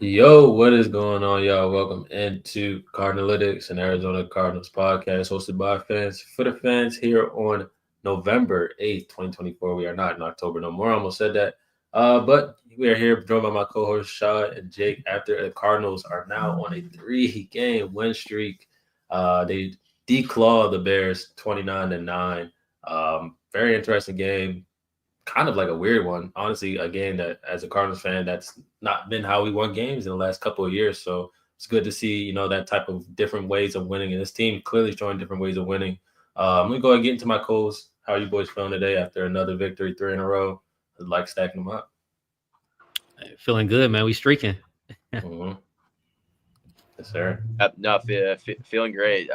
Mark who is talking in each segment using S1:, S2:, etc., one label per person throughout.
S1: Yo, what is going on, y'all? Welcome into Cardinalytics and Arizona Cardinals podcast hosted by fans for the fans here on November 8th, 2024. We are not in October no more. I almost said that. But we are here joined by my co-host Shaw and Jake after the Cardinals are now on a three-game win streak. They declawed the Bears 29-9. Very interesting game, kind of like a weird one. Honestly, again, that as a Cardinals fan, that's not been how we won games in the last couple of years. So it's good to see, that type of different ways of winning. And this team clearly showing different ways of winning. I'm gonna go ahead and get into my calls. How are you boys feeling today after another victory, three in a row? I like stacking them up.
S2: Feeling good, man. We streaking.
S1: Mm-hmm. Yes, sir.
S3: No, feeling great.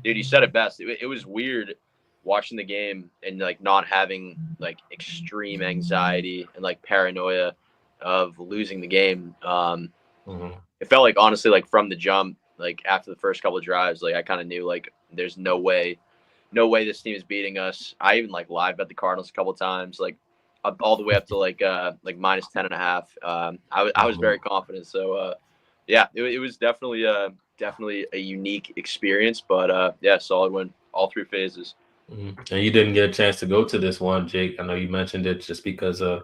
S3: Dude, you said it best. It was weird watching the game and like not having like extreme anxiety and like paranoia of losing the game.
S1: Mm-hmm.
S3: It felt like honestly like from the jump, like after the first couple of drives, like I kind of knew like there's no way this team is beating us. I even like live bet the Cardinals a couple of times, like all the way up to like minus 10.5. I was very confident. So yeah, it was definitely a unique experience, but yeah, solid win all three phases.
S1: Mm-hmm. And you didn't get a chance to go to this one, Jake. I know you mentioned it just because of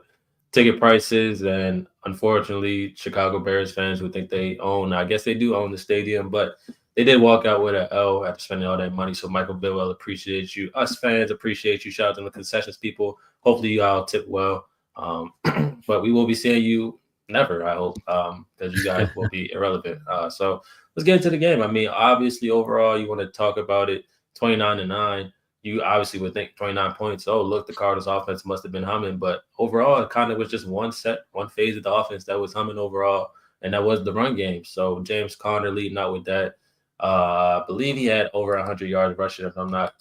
S1: ticket prices, and unfortunately, Chicago Bears fans who think they own, I guess they do own the stadium, but they did walk out with an L after spending all that money. So Michael Bidwell appreciates you. Us fans appreciate you. Shout out to the concessions people. Hopefully you all tip well. But we will be seeing you never, I hope, because you guys will be irrelevant. So let's get into the game. I mean, obviously, overall, you want to talk about it 29-9. You obviously would think 29 points. Oh, look, the Cardinals offense must have been humming. But overall, it kind of was just one phase of the offense that was humming overall, and that was the run game. So James Conner leading out with that. I believe he had over 100 yards rushing, if I'm not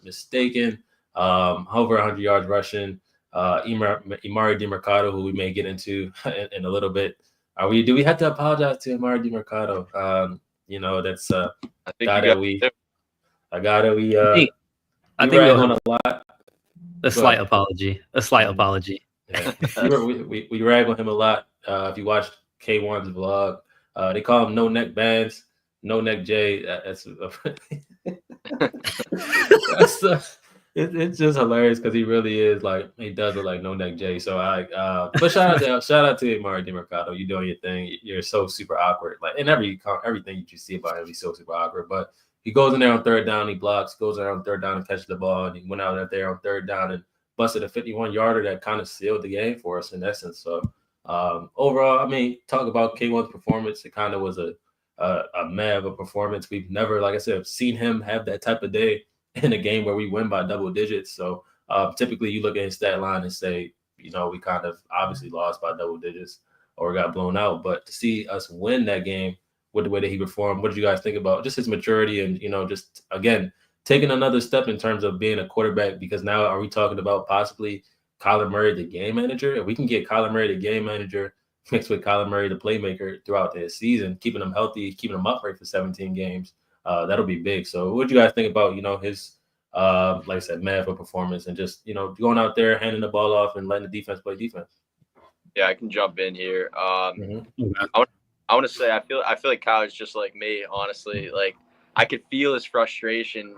S1: mistaken. Over 100 yards rushing. Imari DiMercado, who we may get into in a little bit. Do we have to apologize to Imari DiMercado? That's a
S3: I think
S1: guy
S3: you
S1: that
S3: got
S1: we a guy that
S2: I think, I
S1: we
S2: think we
S1: rag
S2: owe
S1: on
S2: him
S1: a lot.
S2: a
S1: Go
S2: slight
S1: ahead.
S2: apology. A slight
S1: Mhm.
S2: apology.
S1: Yeah, we rag on him a lot. If you watch K1's vlog, they call him No Neck Bands, No Neck J. That's it's just hilarious because he really is like he does look like No Neck J. So but shout out to Mario DiMercado. You doing your thing. You're so super awkward. Like in everything you see about him, he's so super awkward. But he goes in there on third down, he blocks, goes there on third down and catches the ball, and he went out there on third down and busted a 51 yarder that kind of sealed the game for us in essence. So overall, I mean, talk about K1's performance. It kind of was a meh of a performance. We've never, like I said, seen him have that type of day in a game where we win by double digits. So typically, you look at his stat line and say, we kind of obviously lost by double digits or got blown out. But to see us win that game with the way that he performed, what did you guys think about just his maturity and just again taking another step in terms of being a quarterback? Because now are we talking about possibly Kyler Murray, the game manager? If we can get Kyler Murray, the game manager, mixed with Kyler Murray, the playmaker, throughout the season, keeping him healthy, keeping him upright for 17 games, that'll be big. So, what do you guys think about his, like I said, mad for performance and just going out there, handing the ball off and letting the defense play defense?
S3: Yeah, I can jump in here.
S1: Mm-hmm.
S2: Okay.
S3: I want to say I feel like Kyler's just like me, honestly. Like I could feel his frustration.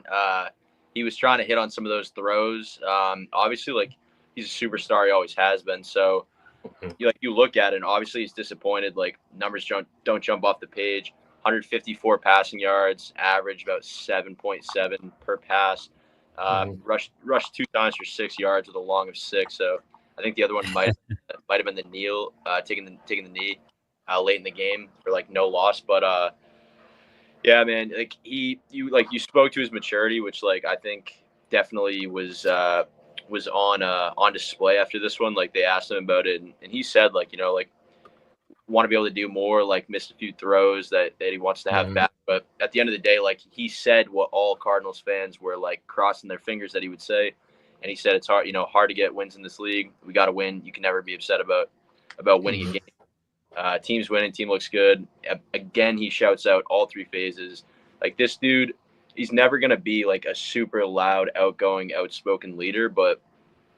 S3: He was trying to hit on some of those throws. Obviously, like he's a superstar. He always has been. So you look at it, and obviously he's disappointed. Like numbers don't jump off the page. 154 passing yards, average about 7.7 per pass.
S1: Mm-hmm.
S3: Rushed 2 times for 6 yards with a long of 6. So I think the other one might have been the kneel, taking the knee late in the game for like no loss. But yeah, man, like you spoke to his maturity, which like I think definitely was on display after this one. Like they asked him about it, and he said like like want to be able to do more, like missed a few throws that he wants to have
S1: Mm-hmm.
S3: back. But at the end of the day, like he said what all Cardinals fans were like crossing their fingers that he would say. And he said it's hard, hard to get wins in this league. We got to win. You can never be upset about winning a
S1: Mm-hmm.
S3: game. Team's winning. Team looks good. Again, he shouts out all three phases. Like this dude, he's never gonna be like a super loud, outgoing, outspoken leader, but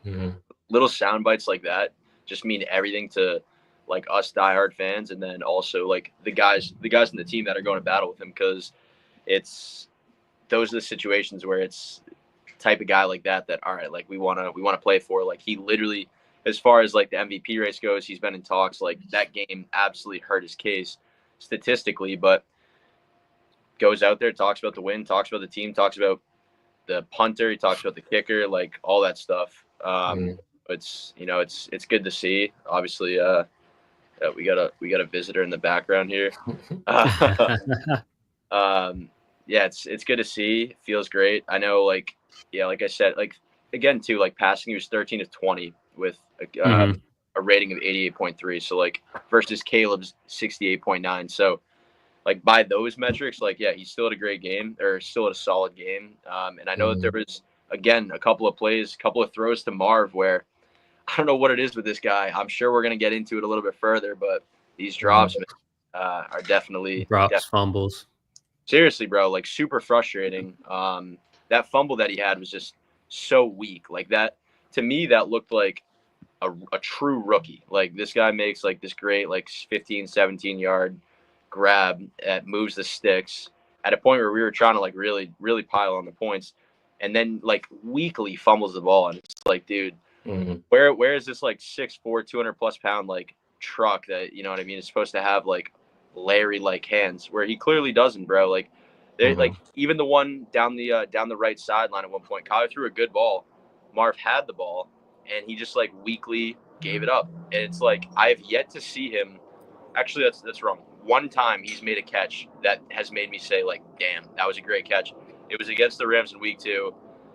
S1: Mm-hmm.
S3: little sound bites like that just mean everything to like us diehard fans, and then also like the guys in the team that are going to battle with him, because those are the situations where it's type of guy like that all right, like we want to play for. Like he literally, as far as like the MVP race goes, he's been in talks. Like that game absolutely hurt his case statistically, but goes out there, talks about the win, talks about the team, talks about the punter, he talks about the kicker, like all that stuff. It's it's good to see. Obviously, that we got a visitor in the background here. Yeah, it's good to see. Feels great. I know, like like I said, like again too, like passing, he was 13 of 20 with a rating of 88.3. So like versus Caleb's 68.9. So like by those metrics, like yeah, he still had a great game, or still had a solid game. And I know that there was again a couple of plays, a couple of throws to Marv where I don't know what it is with this guy. I'm sure we're gonna get into it a little bit further, but these drops are definitely
S2: fumbles.
S3: Seriously, bro, like super frustrating. That fumble that he had was just so weak. Like that, to me, that looked like a true rookie. Like this guy makes like this great like 15, 17-yard grab that moves the sticks at a point where we were trying to like really, really pile on the points, and then like weakly fumbles the ball. And it's like, dude, where is this like 6'4", 200+ pound like truck that, you know what I mean, is supposed to have like Larry like hands, where he clearly doesn't, bro. Like they like even the one down the right sideline at one point, Kyler threw a good ball. Marv had the ball and he just like weakly gave it up. And it's like I have yet to see him. Actually, that's wrong. One time he's made a catch that has made me say like, damn, that was a great catch. It was against the Rams in week 2.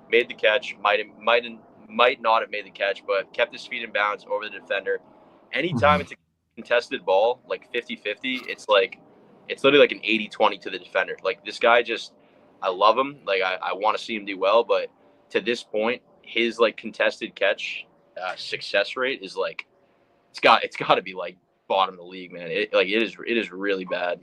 S3: Made the catch, might not have made the catch, but kept his feet in bounds over the defender. Anytime it's a contested ball, like 50-50, it's literally like an 80-20 to the defender. Like this guy just, I love him. Like I want to see him do well, but to this point, his like contested catch success rate is like, it's got to be like bottom of the league, man. It is really bad.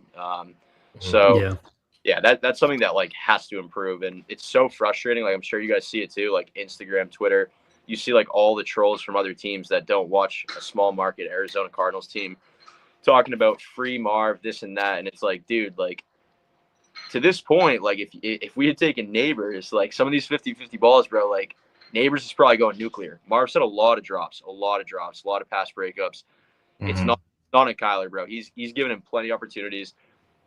S3: So yeah, that's something that like has to improve, and it's so frustrating. Like I'm sure you guys see it too, like Instagram, Twitter. You see like all the trolls from other teams that don't watch a small market Arizona Cardinals team talking about free Marv, this and that, and it's like, dude, like to this point, like if we had taken Neighbors, like some of these 50-50 balls, bro, like Neighbors is probably going nuclear. Marv said a lot of drops, a lot of pass breakups. It's not on Kyler, bro. He's given him plenty of opportunities.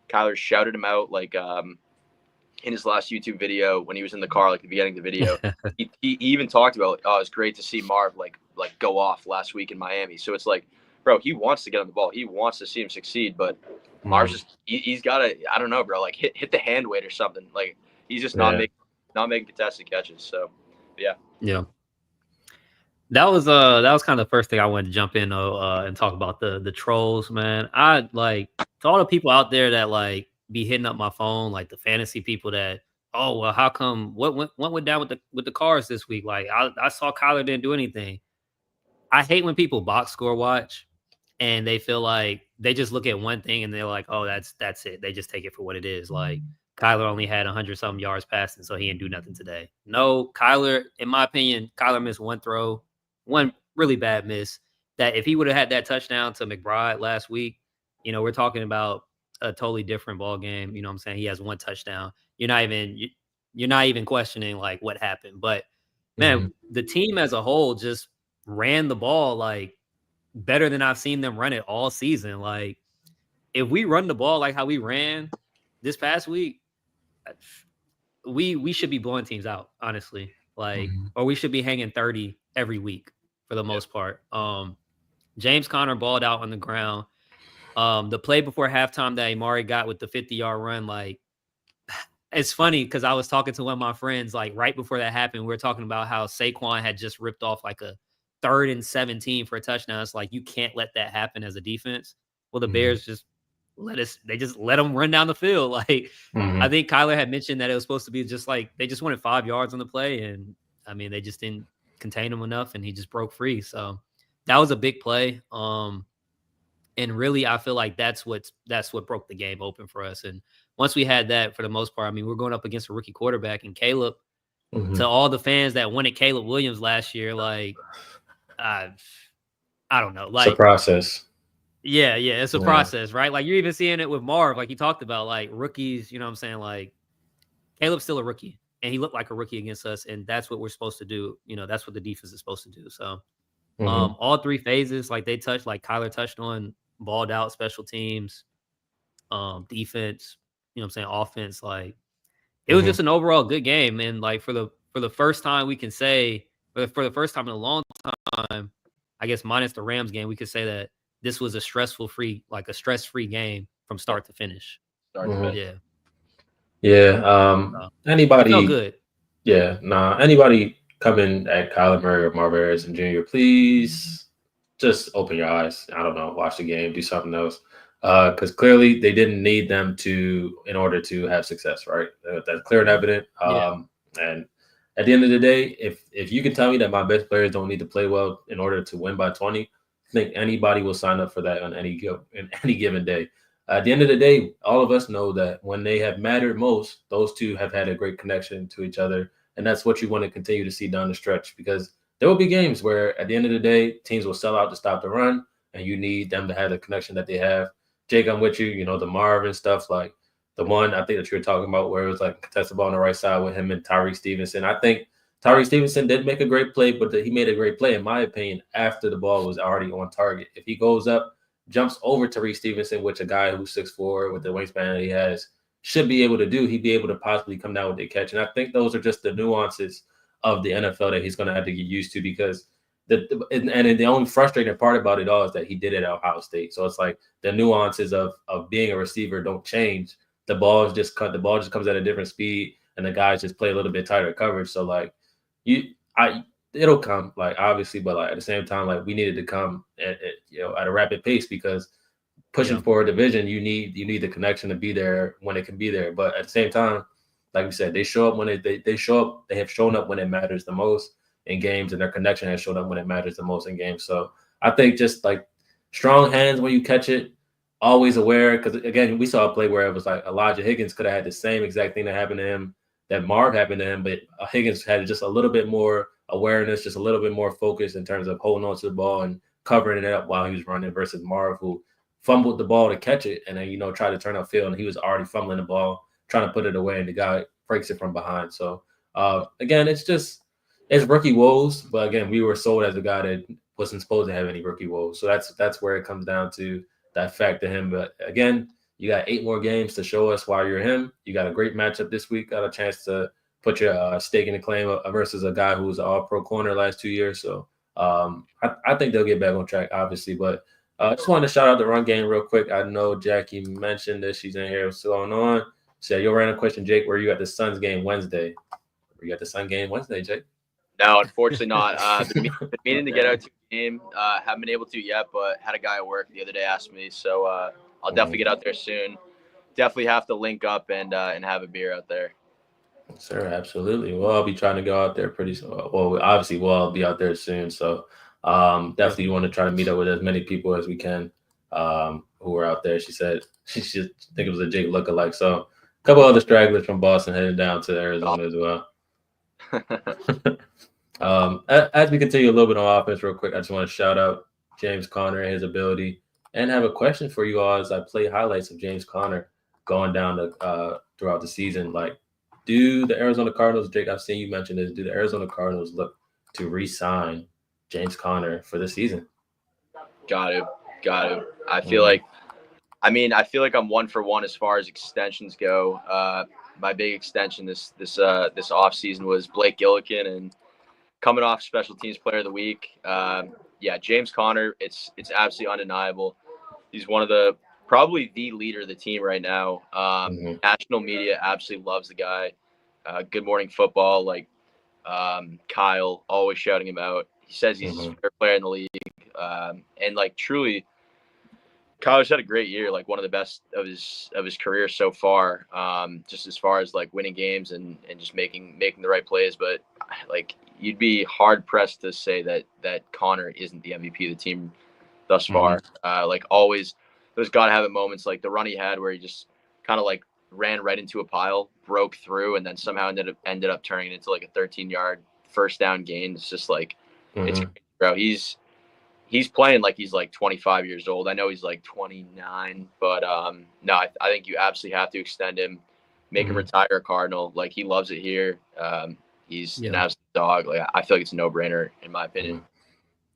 S3: Kyler shouted him out like in his last YouTube video when he was in the car, like the beginning of the video. he even talked about, oh, it's great to see Marv like go off last week in Miami. So it's like, bro, he wants to get on the ball. He wants to see him succeed, but Marv's just he's got to, I don't know, bro, like hit the hand weight or something. Like he's just not making contested catches. So yeah.
S2: That was kind of the first thing I wanted to jump in and talk about the trolls, man. I like to all the people out there that like be hitting up my phone, like the fantasy people that, oh well, how come what went down with the cars this week? Like I saw Kyler didn't do anything. I hate when people box score watch and they feel like they just look at one thing and they're like, oh, that's it. They just take it for what it is. Like Kyler only had 100-something yards passing, so he didn't do nothing today. No, Kyler, in my opinion, Kyler missed one throw, one really bad miss, that if he would have had that touchdown to McBride last week, you know, we're talking about a totally different ball game. You know what I'm saying? He has one touchdown. You're not even questioning like what happened. But man, the team as a whole just ran the ball like better than I've seen them run it all season. Like if we run the ball like how we ran this past week, we should be blowing teams out, honestly. Like, or we should be hanging 30 every week for the most part. James Conner balled out on the ground. The play before halftime that Amari got with the 50-yard run, like, it's funny because I was talking to one of my friends, like, right before that happened. We were talking about how Saquon had just ripped off, like, a 3rd and 17 for a touchdown. It's like, you can't let that happen as a defense. Well, the Bears just let them run down the field. Like, I think Kyler had mentioned that it was supposed to be just like, they just wanted 5 yards on the play. And, I mean, they just didn't contain him enough, and he just broke free. So that was a big play. And really, I feel like that's what broke the game open for us. And once we had that, for the most part, I mean, we're going up against a rookie quarterback, and Caleb, to all the fans that wanted Caleb Williams last year, like, I don't know. Like,
S1: it's a process.
S2: Yeah, it's a process, right? Like you're even seeing it with Marv, like you talked about, like rookies. You know what I'm saying? Like Caleb's still a rookie, and he looked like a rookie against us, and that's what we're supposed to do. You know, that's what the defense is supposed to do. So, all three phases, like they touched, like Kyler touched on, balled out, special teams, defense. You know what I'm saying? Offense, like it was just an overall good game, and like for the first time, we can say for the first time in a long time, I guess minus the Rams game, we could say that this was a stress-free game from start to finish.
S3: Start to finish.
S2: Yeah.
S1: Yeah.
S2: It felt
S1: Anybody?
S2: good.
S1: Yeah. Nah. Anybody coming at Kyler Murray or Marv Harrison Jr., please just open your eyes. I don't know. Watch the game. Do something else. Because clearly they didn't need them in order to have success, right? That's clear and evident.
S2: Yeah.
S1: And at the end of the day, if you can tell me that my best players don't need to play well in order to win by 20, I think anybody will sign up for that on any given day. At the end of the day, all of us know that when they have mattered most, those two have had a great connection to each other, and that's what you want to continue to see down the stretch. Because there will be games where, at the end of the day, teams will sell out to stop the run, and you need them to have the connection that they have. Jake, I'm with you. You know, the Marvin stuff, like the one I think that you were talking about where it was like contested ball on the right side with him and Tyreek Stevenson. I think Tyreek Stevenson did make a great play, but he made a great play, in my opinion, after the ball was already on target. If he goes up, jumps over Tyreek Stevenson, which a guy who's 6'4" with the wingspan that he has should be able to do, he'd be able to possibly come down with the catch. And I think those are just the nuances of the NFL that he's going to have to get used to, because the only frustrating part about it all is that he did it at Ohio State. So it's like the nuances of being a receiver don't change. The ball just comes at a different speed, and the guys just play a little bit tighter coverage. So like it'll come, like obviously, but like at the same time, like we needed to come at a rapid pace, because pushing for a division, you need the connection to be there when it can be there. But at the same time, like we said, they show up when they show up. They have shown up when it matters the most in games, and their connection has shown up when it matters the most in games. So I think just like strong hands when you catch it, always aware, because again, we saw a play where it was like Elijah Higgins could have had the same exact thing that happened to him, that Marv happened to him, but Higgins had just a little bit more awareness, just a little bit more focus in terms of holding on to the ball and covering it up while he was running, versus Marv, who fumbled the ball to catch it and then tried to turn upfield, and he was already fumbling the ball trying to put it away, and the guy breaks it from behind. So again, it's rookie woes, but again, we were sold as a guy that wasn't supposed to have any rookie woes. So that's where it comes down to, that fact to him. But again, you got 8 more games to show us why you're him. You got a great matchup this week. Got a chance to put your stake in the claim versus a guy who was an all-pro corner last 2 years. So I think they'll get back on track, obviously. But I just wanted to shout out the run game real quick. I know Jackie mentioned this. She's in here. What's going on? She said, your random question, Jake, were you at the Suns game Wednesday? Were you at the Sun game Wednesday, Jake?
S3: No, unfortunately not. Been meaning to get out to a game. Haven't been able to yet, but had a guy at work the other day ask me. So I'll definitely get out there soon. Definitely have to link up and have a beer out there.
S1: Sure, absolutely. Well, I'll be trying to go out there pretty soon. Well, obviously, we'll all be out there soon. So definitely want to try to meet up with as many people as we can who are out there. She said she should think it was a Jake lookalike. So a couple other stragglers from Boston headed down to Arizona as well. As we continue a little bit on offense real quick, I just want to shout out James Conner and his ability, and have a question for you all as I play highlights of James Conner going down throughout the season. Like, do the Arizona Cardinals, Jake, I've seen you mention this, do the Arizona Cardinals look to re-sign James Conner for the season?
S3: Got to. I feel like I'm 1 for 1 as far as extensions go. My big extension this off season was Blake Gillikin, and coming off special teams player of the week. James Conner, it's absolutely undeniable. He's probably the leader of the team right now. National media absolutely loves the guy. Good Morning Football, like Kyle, always shouting him out. He says he's his favorite player in the league. And like truly, Kyle's had a great year, like one of the best of his career so far. Just as far as like winning games and just making the right plays. But like you'd be hard pressed to say that Connor isn't the MVP of the team thus far. Like always, there's got to have moments like the run he had where he just kind of like ran right into a pile, broke through, and then somehow ended up turning it into like a 13-yard first down gain. It's just like it's bro. He's he's playing like he's like 25 years old. I know he's like 29, but no, I think you absolutely have to extend him, make him retire a Cardinal. Like he loves it here. He's an absolute dog. Like I feel like it's a no-brainer in my opinion.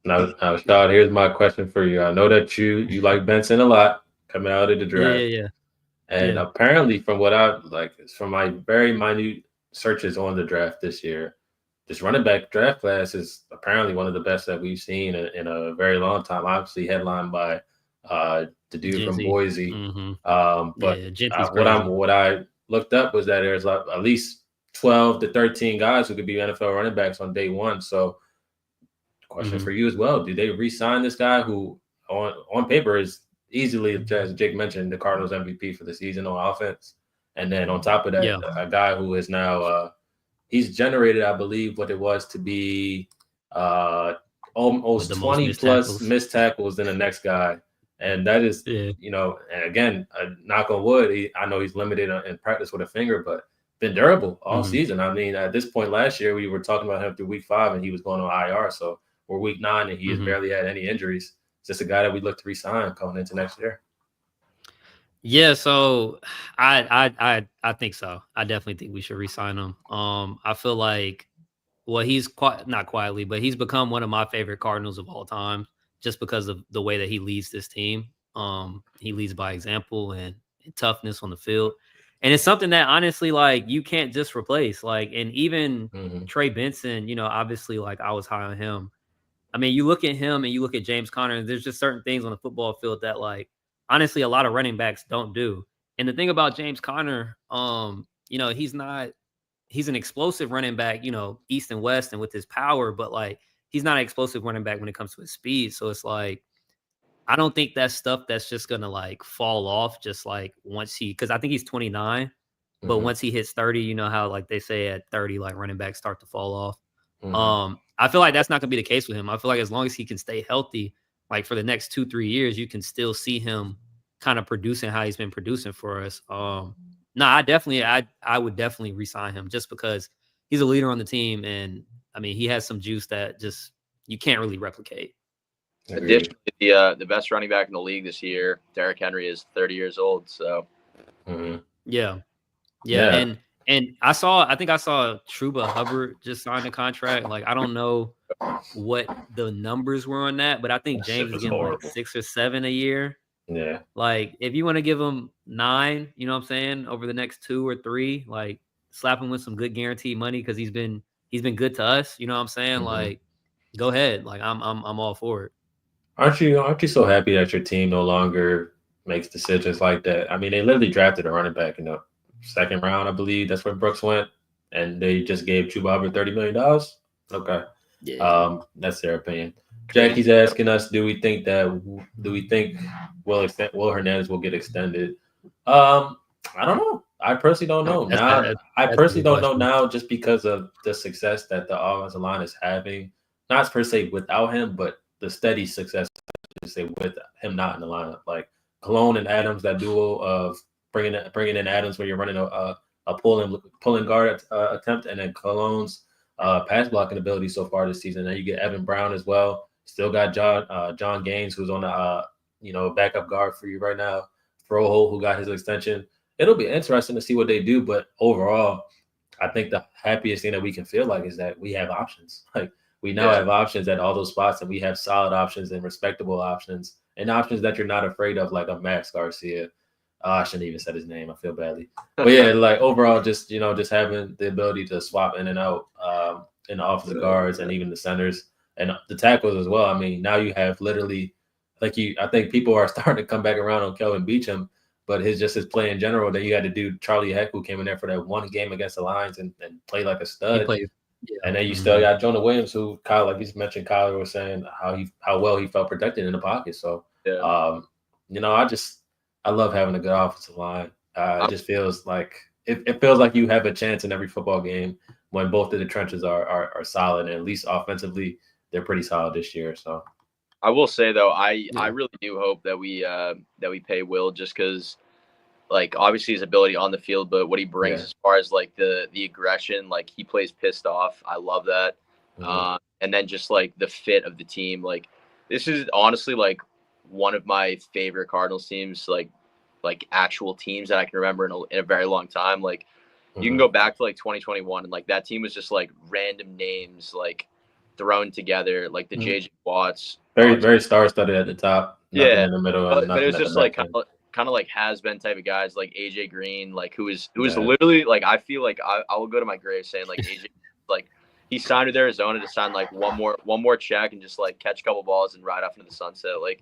S1: Now, Todd, here's my question for you. I know that you like Benson a lot coming out of the draft.
S2: Yeah.
S1: And apparently, from what I like, from my very minute searches on the draft this year, this running back draft class is apparently one of the best that we've seen in a very long time. Obviously, headlined by the dude from Boise. But what I looked up was that there's like at least 12 to 13 guys who could be NFL running backs on day one. So, question for you as well: do they re-sign this guy who, on paper, is easily, as Jake mentioned, the Cardinals MVP for the season on offense? And then on top of that, a guy who is now he's generated, I believe, what it was to be almost 20 plus missed tackles than the next guy. And that is, you know, and again, knock on wood, I know he's limited in practice with a finger, but been durable all season. I mean, at this point last year, we were talking about him through week 5 and he was going on IR. So we're week 9 and he has barely had any injuries. It's just a guy that we look to re-sign coming into next year.
S2: Yeah, so I think so. I definitely think we should re-sign him. I feel like, well, he's not quietly, but he's become one of my favorite Cardinals of all time, just because of the way that he leads this team. He leads by example and toughness on the field, and it's something that honestly, like, you can't just replace. Like, and even Trey Benson, you know, obviously, like, I was high on him. I mean, you look at him and you look at James Conner, and there's just certain things on the football field that, like, honestly, a lot of running backs don't do. And the thing about James Conner, you know, he's an explosive running back, you know, east and west and with his power, but like, he's not an explosive running back when it comes to his speed. So it's like, I don't think that's stuff that's just going to like fall off just like once because I think he's 29, but once he hits 30, you know how like they say at 30, like running backs start to fall off. I feel like that's not going to be the case with him. I feel like as long as he can stay healthy, like for the next 2-3 years, you can still see him kind of producing how he's been producing for us. No, I would definitely re-sign him just because he's a leader on the team, and I mean he has some juice that just you can't really replicate.
S3: Additionally, the best running back in the league this year, Derrick Henry, is 30 years old. So,
S2: yeah. And I think I saw Truba Hubbard just signed a contract. Like, I don't know what the numbers were on that, but I think James is getting like 6 or 7 a year.
S1: Yeah.
S2: Like, if you want to give him 9, you know what I'm saying, over the next 2 or 3, like, slap him with some good guaranteed money because he's been good to us. You know what I'm saying? Like, go ahead. Like, I'm all for it.
S1: Aren't you so happy that your team no longer makes decisions like that? I mean, they literally drafted a running back in the 2nd round, I believe. That's where Brooks went, and they just gave Chuba Hubbard $30 million. Okay, that's their opinion. Jackie's asking us, do we think Will Hernandez will get extended? I don't know. I personally don't know. I personally don't know now, just because of the success that the offensive line is having. Not per se without him, but the steady success, I should say, with him not in the lineup. Like Cologne and Adams, that duo of bringing in Adams when you're running a pulling guard attempt, and then Cologne's pass blocking ability so far this season. And you get Evan Brown as well. Still got John Gaines, who's on the backup guard for you right now. Froholt, who got his extension. It'll be interesting to see what they do, but overall, I think the happiest thing that we can feel like is that we have options. Like, we now have options at all those spots, and we have solid options and respectable options, and options that you're not afraid of, like a Max Garcia. I shouldn't even said his name. I feel badly. But yeah, like overall, just having the ability to swap in and out in the offensive guards and even the centers and the tackles as well. I mean, now you have literally, I think people are starting to come back around on Kelvin Beachum, but his play in general. Then you had to do Charlie Heck, who came in there for that one game against the Lions and played like a stud. And then you still got Jonah Williams, who like you mentioned, Kyler was saying how well he felt protected in the pocket. So, I love having a good offensive line. It just feels like it feels like you have a chance in every football game when both of the trenches are solid, and at least offensively they're pretty solid this year. So,
S3: I will say though, I really do hope that we pay Will, just because, like, obviously his ability on the field, but what he brings as far as like the aggression, like he plays pissed off. I love that. And then just like the fit of the team, like this is honestly like one of my favorite Cardinals teams, like actual teams that I can remember in a very long time. Like you can go back to like 2021 and like that team was just like random names like thrown together, like the JJ Watts.
S1: Very star-studded at the top, nothing
S3: Yeah,
S1: in the middle, and
S3: but it
S1: nothing
S3: was
S1: at the
S3: just
S1: back
S3: like
S1: end.
S3: kind of like has been type of guys like AJ Green, like who is literally like I feel like I will go to my grave saying like AJ like he signed with Arizona to sign like one more check and just like catch a couple balls and ride off into the sunset. Like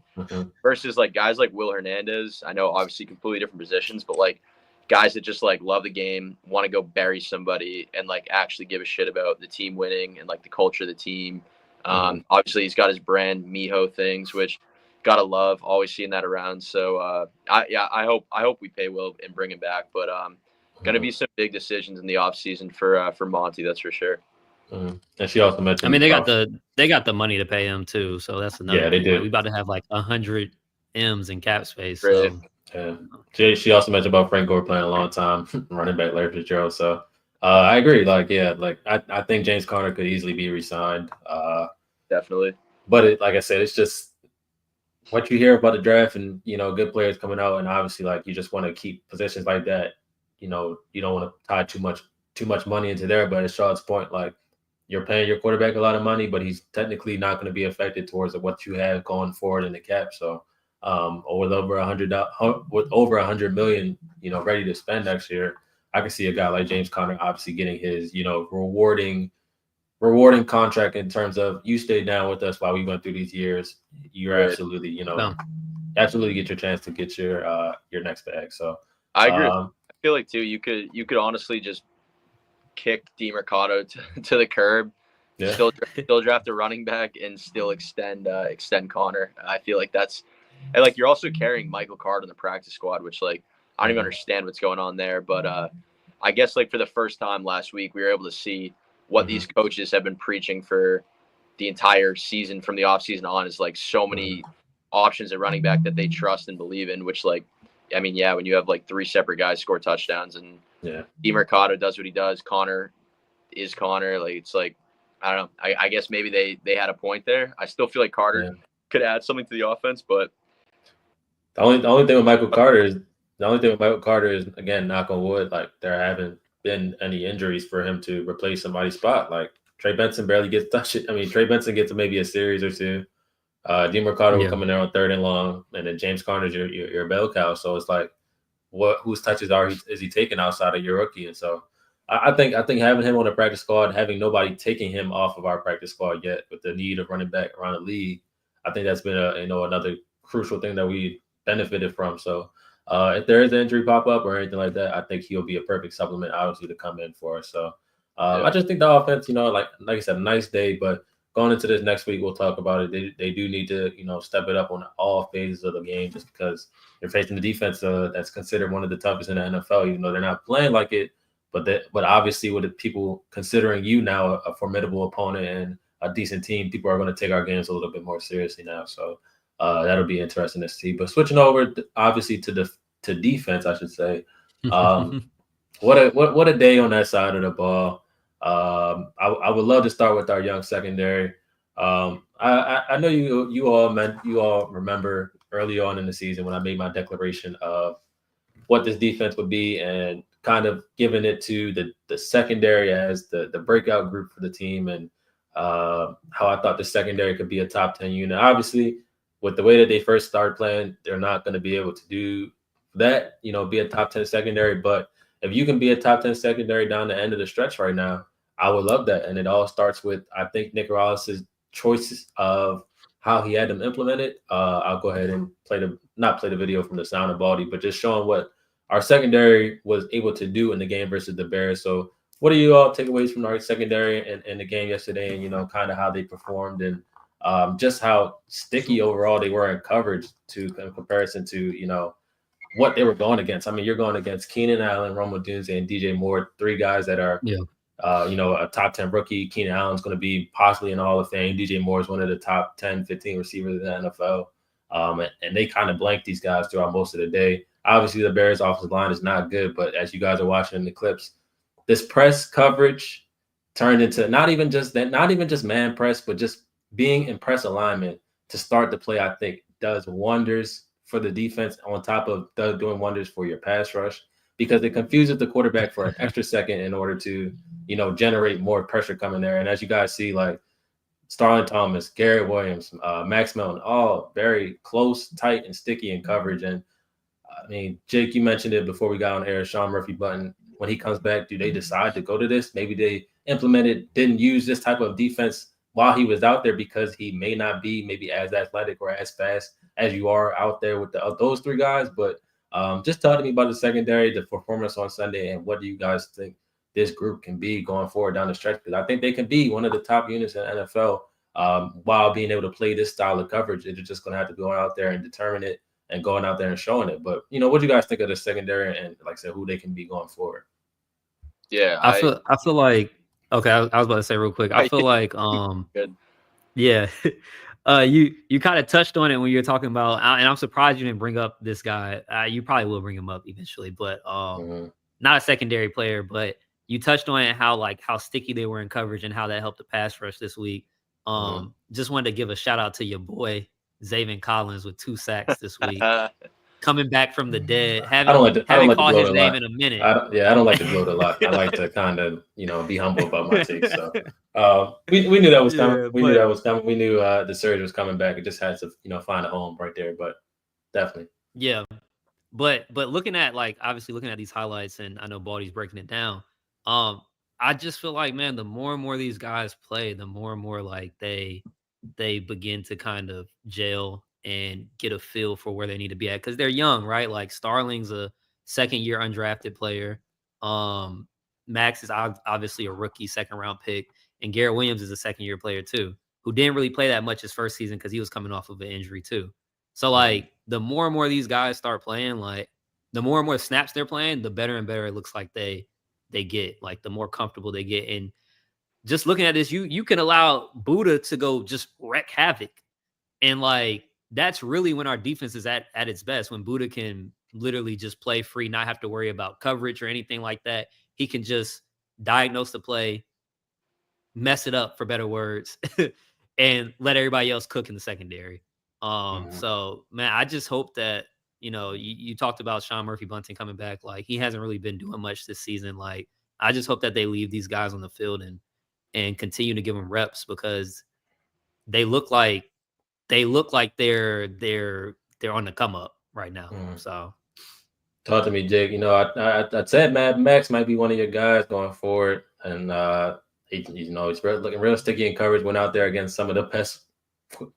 S3: versus like guys like Will Hernandez. I know obviously completely different positions, but like guys that just like love the game, want to go bury somebody and like actually give a shit about the team winning and like the culture of the team. Obviously he's got his brand Miho things, which gotta love. Always seeing that around. So I hope we pay Will and bring him back. But gonna be some big decisions in the offseason for Monty, that's for sure.
S1: And she also mentioned,
S2: I mean, they got the money to pay him too, so that's another
S1: yeah, they
S2: thing. Like,
S1: do.
S2: we about to have like 100 M's in cap space.
S3: Right.
S2: So
S1: yeah. She also mentioned about Frank Gore playing a long time, running back Larry Fitzgerald. So I agree. Like, yeah, like I think James Conner could easily be re-signed.
S3: Definitely.
S1: But like I said, it's just what you hear about the draft and good players coming out, and obviously like you just want to keep positions like that. You don't want to tie too much money into there. But at Shaw's point, like you're paying your quarterback a lot of money, but he's technically not going to be affected towards what you have going forward in the cap. So with over $100 million, ready to spend next year, I can see a guy like James Conner obviously getting his, rewarding contract in terms of you stayed down with us while we went through these years. You're
S3: Right.
S1: absolutely, absolutely get your chance to get your next bag. So
S3: I agree. I feel like too, you could honestly just kick DeMercado to the curb, still draft a running back and still extend Connor. I feel like that's, and like you're also carrying Michael Carter in the practice squad, which like I don't even understand what's going on there. But I guess like for the first time last week, we were able to see what these coaches have been preaching for the entire season from the offseason on, is like so many options at running back that they trust and believe in, which like, I mean, yeah, when you have like 3 separate guys score touchdowns and DeMercado does what he does, Connor is Connor. Like it's like, I don't know. I guess maybe they had a point there. I still feel like Carter could add something to the offense, but
S1: the only thing with Michael Carter is again, knock on wood, like there haven't been any injuries for him to replace somebody's spot. Like Trey Benson barely gets touched. I mean, Trey Benson gets maybe a series or two. DeMercado will come in there on 3rd and long, and then James Conner's your bell cow. So it's like, whose touches is he taking outside of your rookie? And so I think having him on the practice squad, having nobody taking him off of our practice squad yet, with the need of running back around the league, I think that's been another crucial thing that we benefited from. So if there is an injury pop up or anything like that, I think he'll be a perfect supplement, obviously, to come in for us. So I just think the offense, like I said, a nice day, but going into this next week, we'll talk about it. They do need to, step it up on all phases of the game, just because they're facing the defense that's considered one of the toughest in the NFL. Even though they're not playing like it, but obviously with the people considering you now a formidable opponent and a decent team, people are going to take our games a little bit more seriously now. So that'll be interesting to see. But switching over, obviously to defense, I should say. What a day on that side of the ball. I would love to start with our young secondary. I know you all remember early on in the season when I made my declaration of what this defense would be and kind of giving it to the secondary as the breakout group for the team, and how I thought the secondary could be a top 10 unit. Obviously, with the way that they first started playing, they're not going to be able to do that, be a top 10 secondary. But if you can be a top 10 secondary down the end of the stretch right now, I would love that. And it all starts with, I think, Nick Morales' choices of how he had them implemented. I'll go ahead and not play the video from the sound of Baldy, but just showing what our secondary was able to do in the game versus the Bears. So what do you all takeaways from our secondary and the game yesterday, and, kind of how they performed and just how sticky overall they were in coverage in comparison to, what they were going against. I mean, you're going against Keenan Allen, Rome Odunze, and DJ Moore, 3 guys that are, a top 10 rookie. Keenan Allen's going to be possibly in the Hall of Fame. DJ Moore is one of the top 10, 15 receivers in the NFL. And they kind of blanked these guys throughout most of the day. Obviously, the Bears' offensive line is not good, but as you guys are watching in the clips, this press coverage turned into not even just man press, but just being in press alignment to start the play, I think does wonders for the defense on top of doing wonders for your pass rush because it confuses the quarterback for an extra second in order to, generate more pressure coming there. And as you guys see, like Starlin Thomas, Garrett Williams, Max Melton, all very close, tight, and sticky in coverage. And I mean, Jake, you mentioned it before we got on air. Sean Murphy Button, when he comes back, do they decide to go to this? Maybe they didn't use this type of defense while he was out there because he may not be maybe as athletic or as fast as you are out there with those three guys. But just talk to me about the secondary, the performance on Sunday, and what do you guys think this group can be going forward down the stretch? Because I think they can be one of the top units in the NFL while being able to play this style of coverage. They're just going to have to go out there and determine it and going out there and showing it. But what do you guys think of the secondary and, like I said, who they can be going forward?
S3: Yeah,
S2: I feel like okay. I was about to say real quick. I feel like
S3: good.
S2: Yeah, you kind of touched on it when you were talking about, and I'm surprised you didn't bring up this guy. You probably will bring him up eventually, but not a secondary player. But you touched on it how sticky they were in coverage and how that helped the pass rush this week. Just wanted to give a shout out to your boy Zaven Collins with 2 sacks this week, coming back from the dead.
S1: I don't like to
S2: called his name
S1: lot.
S2: in a minute.
S1: I don't like to gloat a lot. I like to kind of be humble about my takes. So we knew that was coming.
S2: Yeah,
S1: we knew that was coming. We knew the surge was coming back. It just had to find a home right there. But definitely.
S2: Yeah. But looking at obviously looking at these highlights, and I know Baldy's breaking it down. I just feel like, man, the more and more these guys play, the more and more they begin to kind of gel and get a feel for where they need to be at because they're young, right? Like Starling's a second-year undrafted player. Max is obviously a rookie 2nd-round pick, and Garrett Williams is a 2nd-year player too, who didn't really play that much his first season because he was coming off of an injury too. So the more and more these guys start playing, the more and more snaps they're playing, the better and better it looks like they get, the more comfortable they get. And just looking at this, you can allow Buddha to go just wreak havoc. And that's really when our defense is at its best, when Buddha can literally just play free, not have to worry about coverage or anything like that. He can just diagnose the play, mess it up for better words, and let everybody else cook in the secondary. So man, I just hope that, you talked about Sean Murphy Bunting coming back. He hasn't really been doing much this season. I just hope that they leave these guys on the field and continue to give them reps because they look like they're on the come up right now. So
S1: talk to me, Jake. I said Max might be one of your guys going forward, and he's looking real sticky in coverage. Went out there against some of the best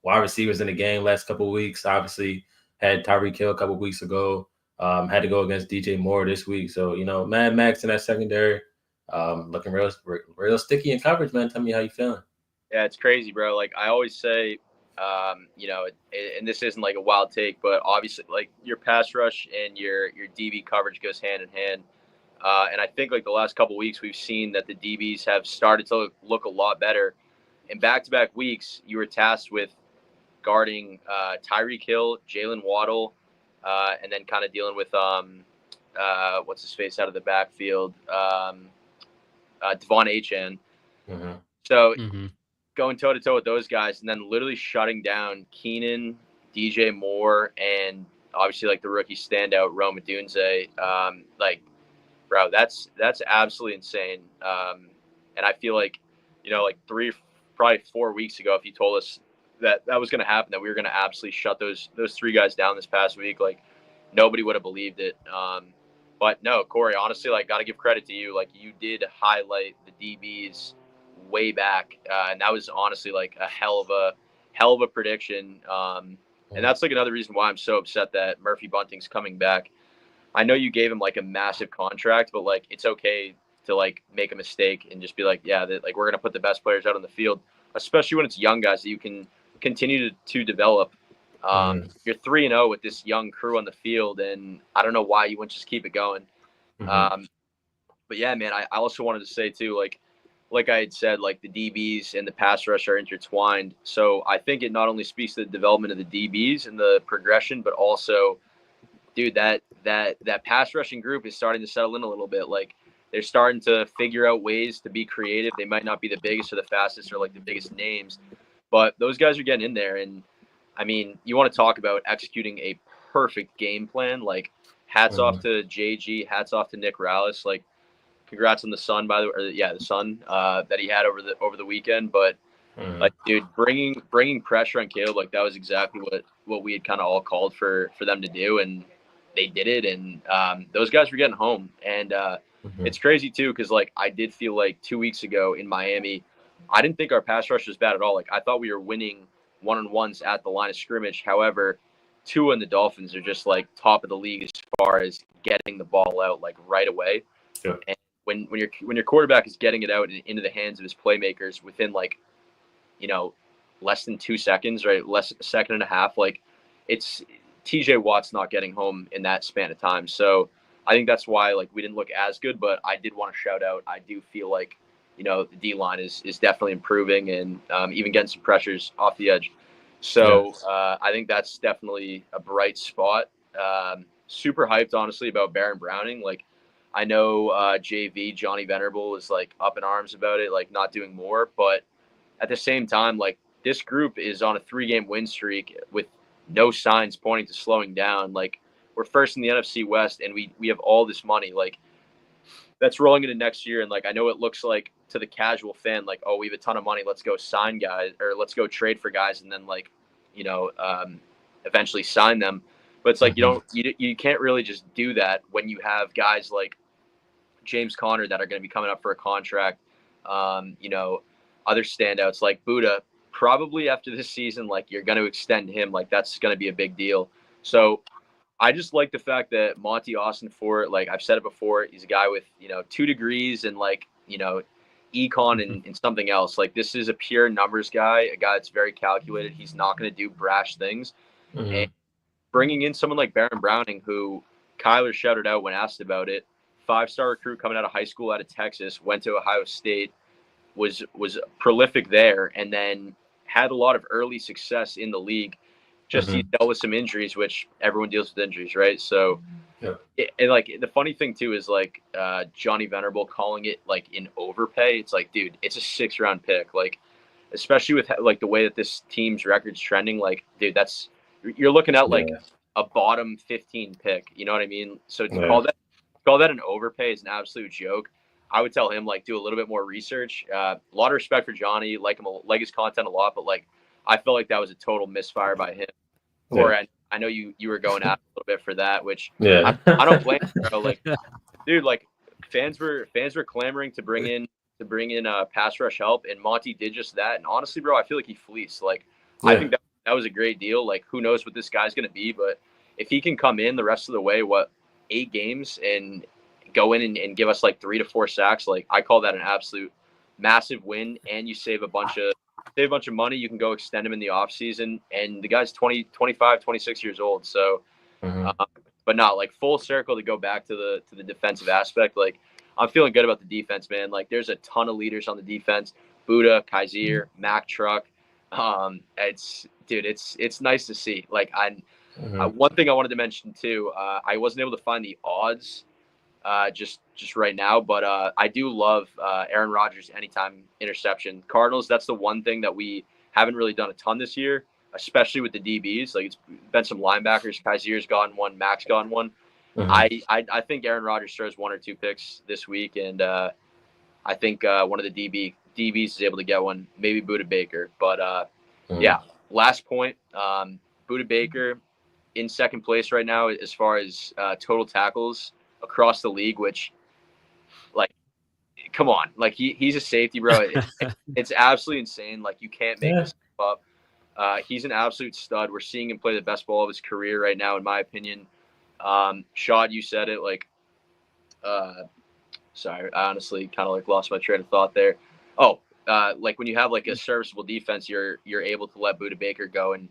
S1: wide receivers in the game last couple of weeks. Obviously, had Tyreek Hill a couple of weeks ago. Had to go against DJ Moore this week. So Mad Max in that secondary, looking real sticky in coverage. Man, tell me how you feeling.
S3: Yeah, it's crazy, bro. I always say, and this isn't a wild take, but obviously your pass rush and your DB coverage goes hand in hand. And I think the last couple of weeks we've seen that the DBs have started to look a lot better. In back-to-back weeks, you were tasked with guarding Tyreek Hill, Jalen Waddle, and then kind of dealing with what's his face out of the backfield, Devon Achane. So going toe-to-toe with those guys and then literally shutting down Keenan, DJ Moore, and obviously the rookie standout Rome Odunze. Bro, that's absolutely insane. And I feel probably 4 weeks ago, if you told us that was going to happen, that we were going to absolutely shut those 3 guys down this past week, nobody would have believed it. But no, Corey, honestly, got to give credit to you. You did highlight the DBs way back, and that was honestly a hell of a prediction. And that's another reason why I'm so upset that Murphy Bunting's coming back. I know you gave him a massive contract, but it's okay to make a mistake and just be yeah, that we're gonna put the best players out on the field, especially when it's young guys that you can continue to develop. You're 3-0 with this young crew on the field, and I don't know why you wouldn't just keep it going. But yeah, man, I also wanted to say too, like I had said, the DBs and the pass rush are intertwined. So I think it not only speaks to the development of the DBs and the progression, but also, dude, that pass rushing group is starting to settle in a little bit. They're starting to figure out ways to be creative. They might not be the biggest or the fastest or the biggest names, but those guys are getting in there. And I mean, you want to talk about executing a perfect game plan. Like, hats off to JG, hats off to Nick Rallis. Like, congrats on the son, by the way. Or, yeah, the son that he had over the weekend. But like, dude, bringing pressure on Caleb, like that was exactly what we had kind of all called for them to do, and they did it. And those guys were getting home, and it's crazy too because like I did feel like 2 weeks ago in Miami, I didn't think our pass rush was bad at all. Like I thought we were winning one-on-ones at the line of scrimmage. However, Tua and the Dolphins are just like top of the league as far as getting the ball out like right away.
S1: Yeah.
S3: And when your quarterback is getting it out into the hands of his playmakers within like, less than 2 seconds, right? Less a second and a half. Like it's TJ Watt's not getting home in that span of time. So I think that's why like we didn't look as good, but I did want to shout out. I do feel like, the D line is definitely improving and even getting some pressures off the edge. So I think that's definitely a bright spot. Super hyped, honestly, about Baron Browning. Like I know JV Johnny Venerable is like up in arms about it, like not doing more, but at the same time, like this group is on a 3-game win streak with no signs pointing to slowing down. Like we're first in the NFC West and we have all this money. Like that's rolling into next year. And like, I know it looks like to the casual fan, like, oh, we have a ton of money. Let's go sign guys or let's go trade for guys. And then like, eventually sign them. But it's like, you can't really just do that when you have guys like James Conner that are going to be coming up for a contract. Other standouts like Buddha, probably after this season, like you're going to extend him. Like that's going to be a big deal. So I just like the fact that Monty Austin Fort, like I've said it before, he's a guy with, 2 degrees and like, econ and something else. Like this is a pure numbers guy, a guy that's very calculated. He's not going to do brash things. And bringing in someone like Baron Browning, who Kyler shouted out when asked about it, 5-star recruit coming out of high school out of Texas, went to Ohio State, was prolific there, and then had a lot of early success in the league. Just he dealt with some injuries, which everyone deals with injuries, right? So, and like the funny thing too is like Johnny Venerable calling it like in overpay. It's like, dude, it's a 6-round pick. Like, especially with like the way that this team's record's trending. Like, dude, you're looking at like a bottom 15 pick. You know what I mean? So to call that an overpay is an absolute joke. I would tell him like do a little bit more research. A lot of respect for Johnny, like his content a lot, but like I felt like that was a total misfire by him. Or I know you were going out a little bit for that, which I don't blame you, bro. Like, dude, like fans were clamoring to bring in pass rush help, and Monty did just that. And honestly, bro, I feel like he fleeced. Like I think that was a great deal. Like who knows what this guy's gonna be, but if he can come in the rest of the way, 8 games and go in and give us like 3 to 4 sacks, like I call that an absolute massive win, and you save a bunch of money. You can go extend him in the offseason, and the guy's 25, 26 years old. So, but not like full circle to go back to the defensive aspect. Like I'm feeling good about the defense, man. Like there's a ton of leaders on the defense. Buddha, Kaiser, Mac Truck. It's nice to see. Like one thing I wanted to mention too, I wasn't able to find the odds just right now, but I do love Aaron Rodgers anytime interception. Cardinals, that's the one thing that we haven't really done a ton this year, especially with the DBs. Like it's been some linebackers. Kaiser's gotten one, Mac's gotten one. I think Aaron Rodgers throws 1 or 2 picks this week, and I think one of the DBs is able to get one, maybe Buda Baker. But last point, Buda Baker in second place right now as far as total tackles across the league, which like come on, like he's a safety, bro. It's absolutely insane. Like you can't make this up. He's an absolute stud. We're seeing him play the best ball of his career right now, in my opinion. Shad, you said it. Like sorry, I honestly kind of like lost my train of thought there. Like when you have like a serviceable defense, you're able to let Buda Baker go and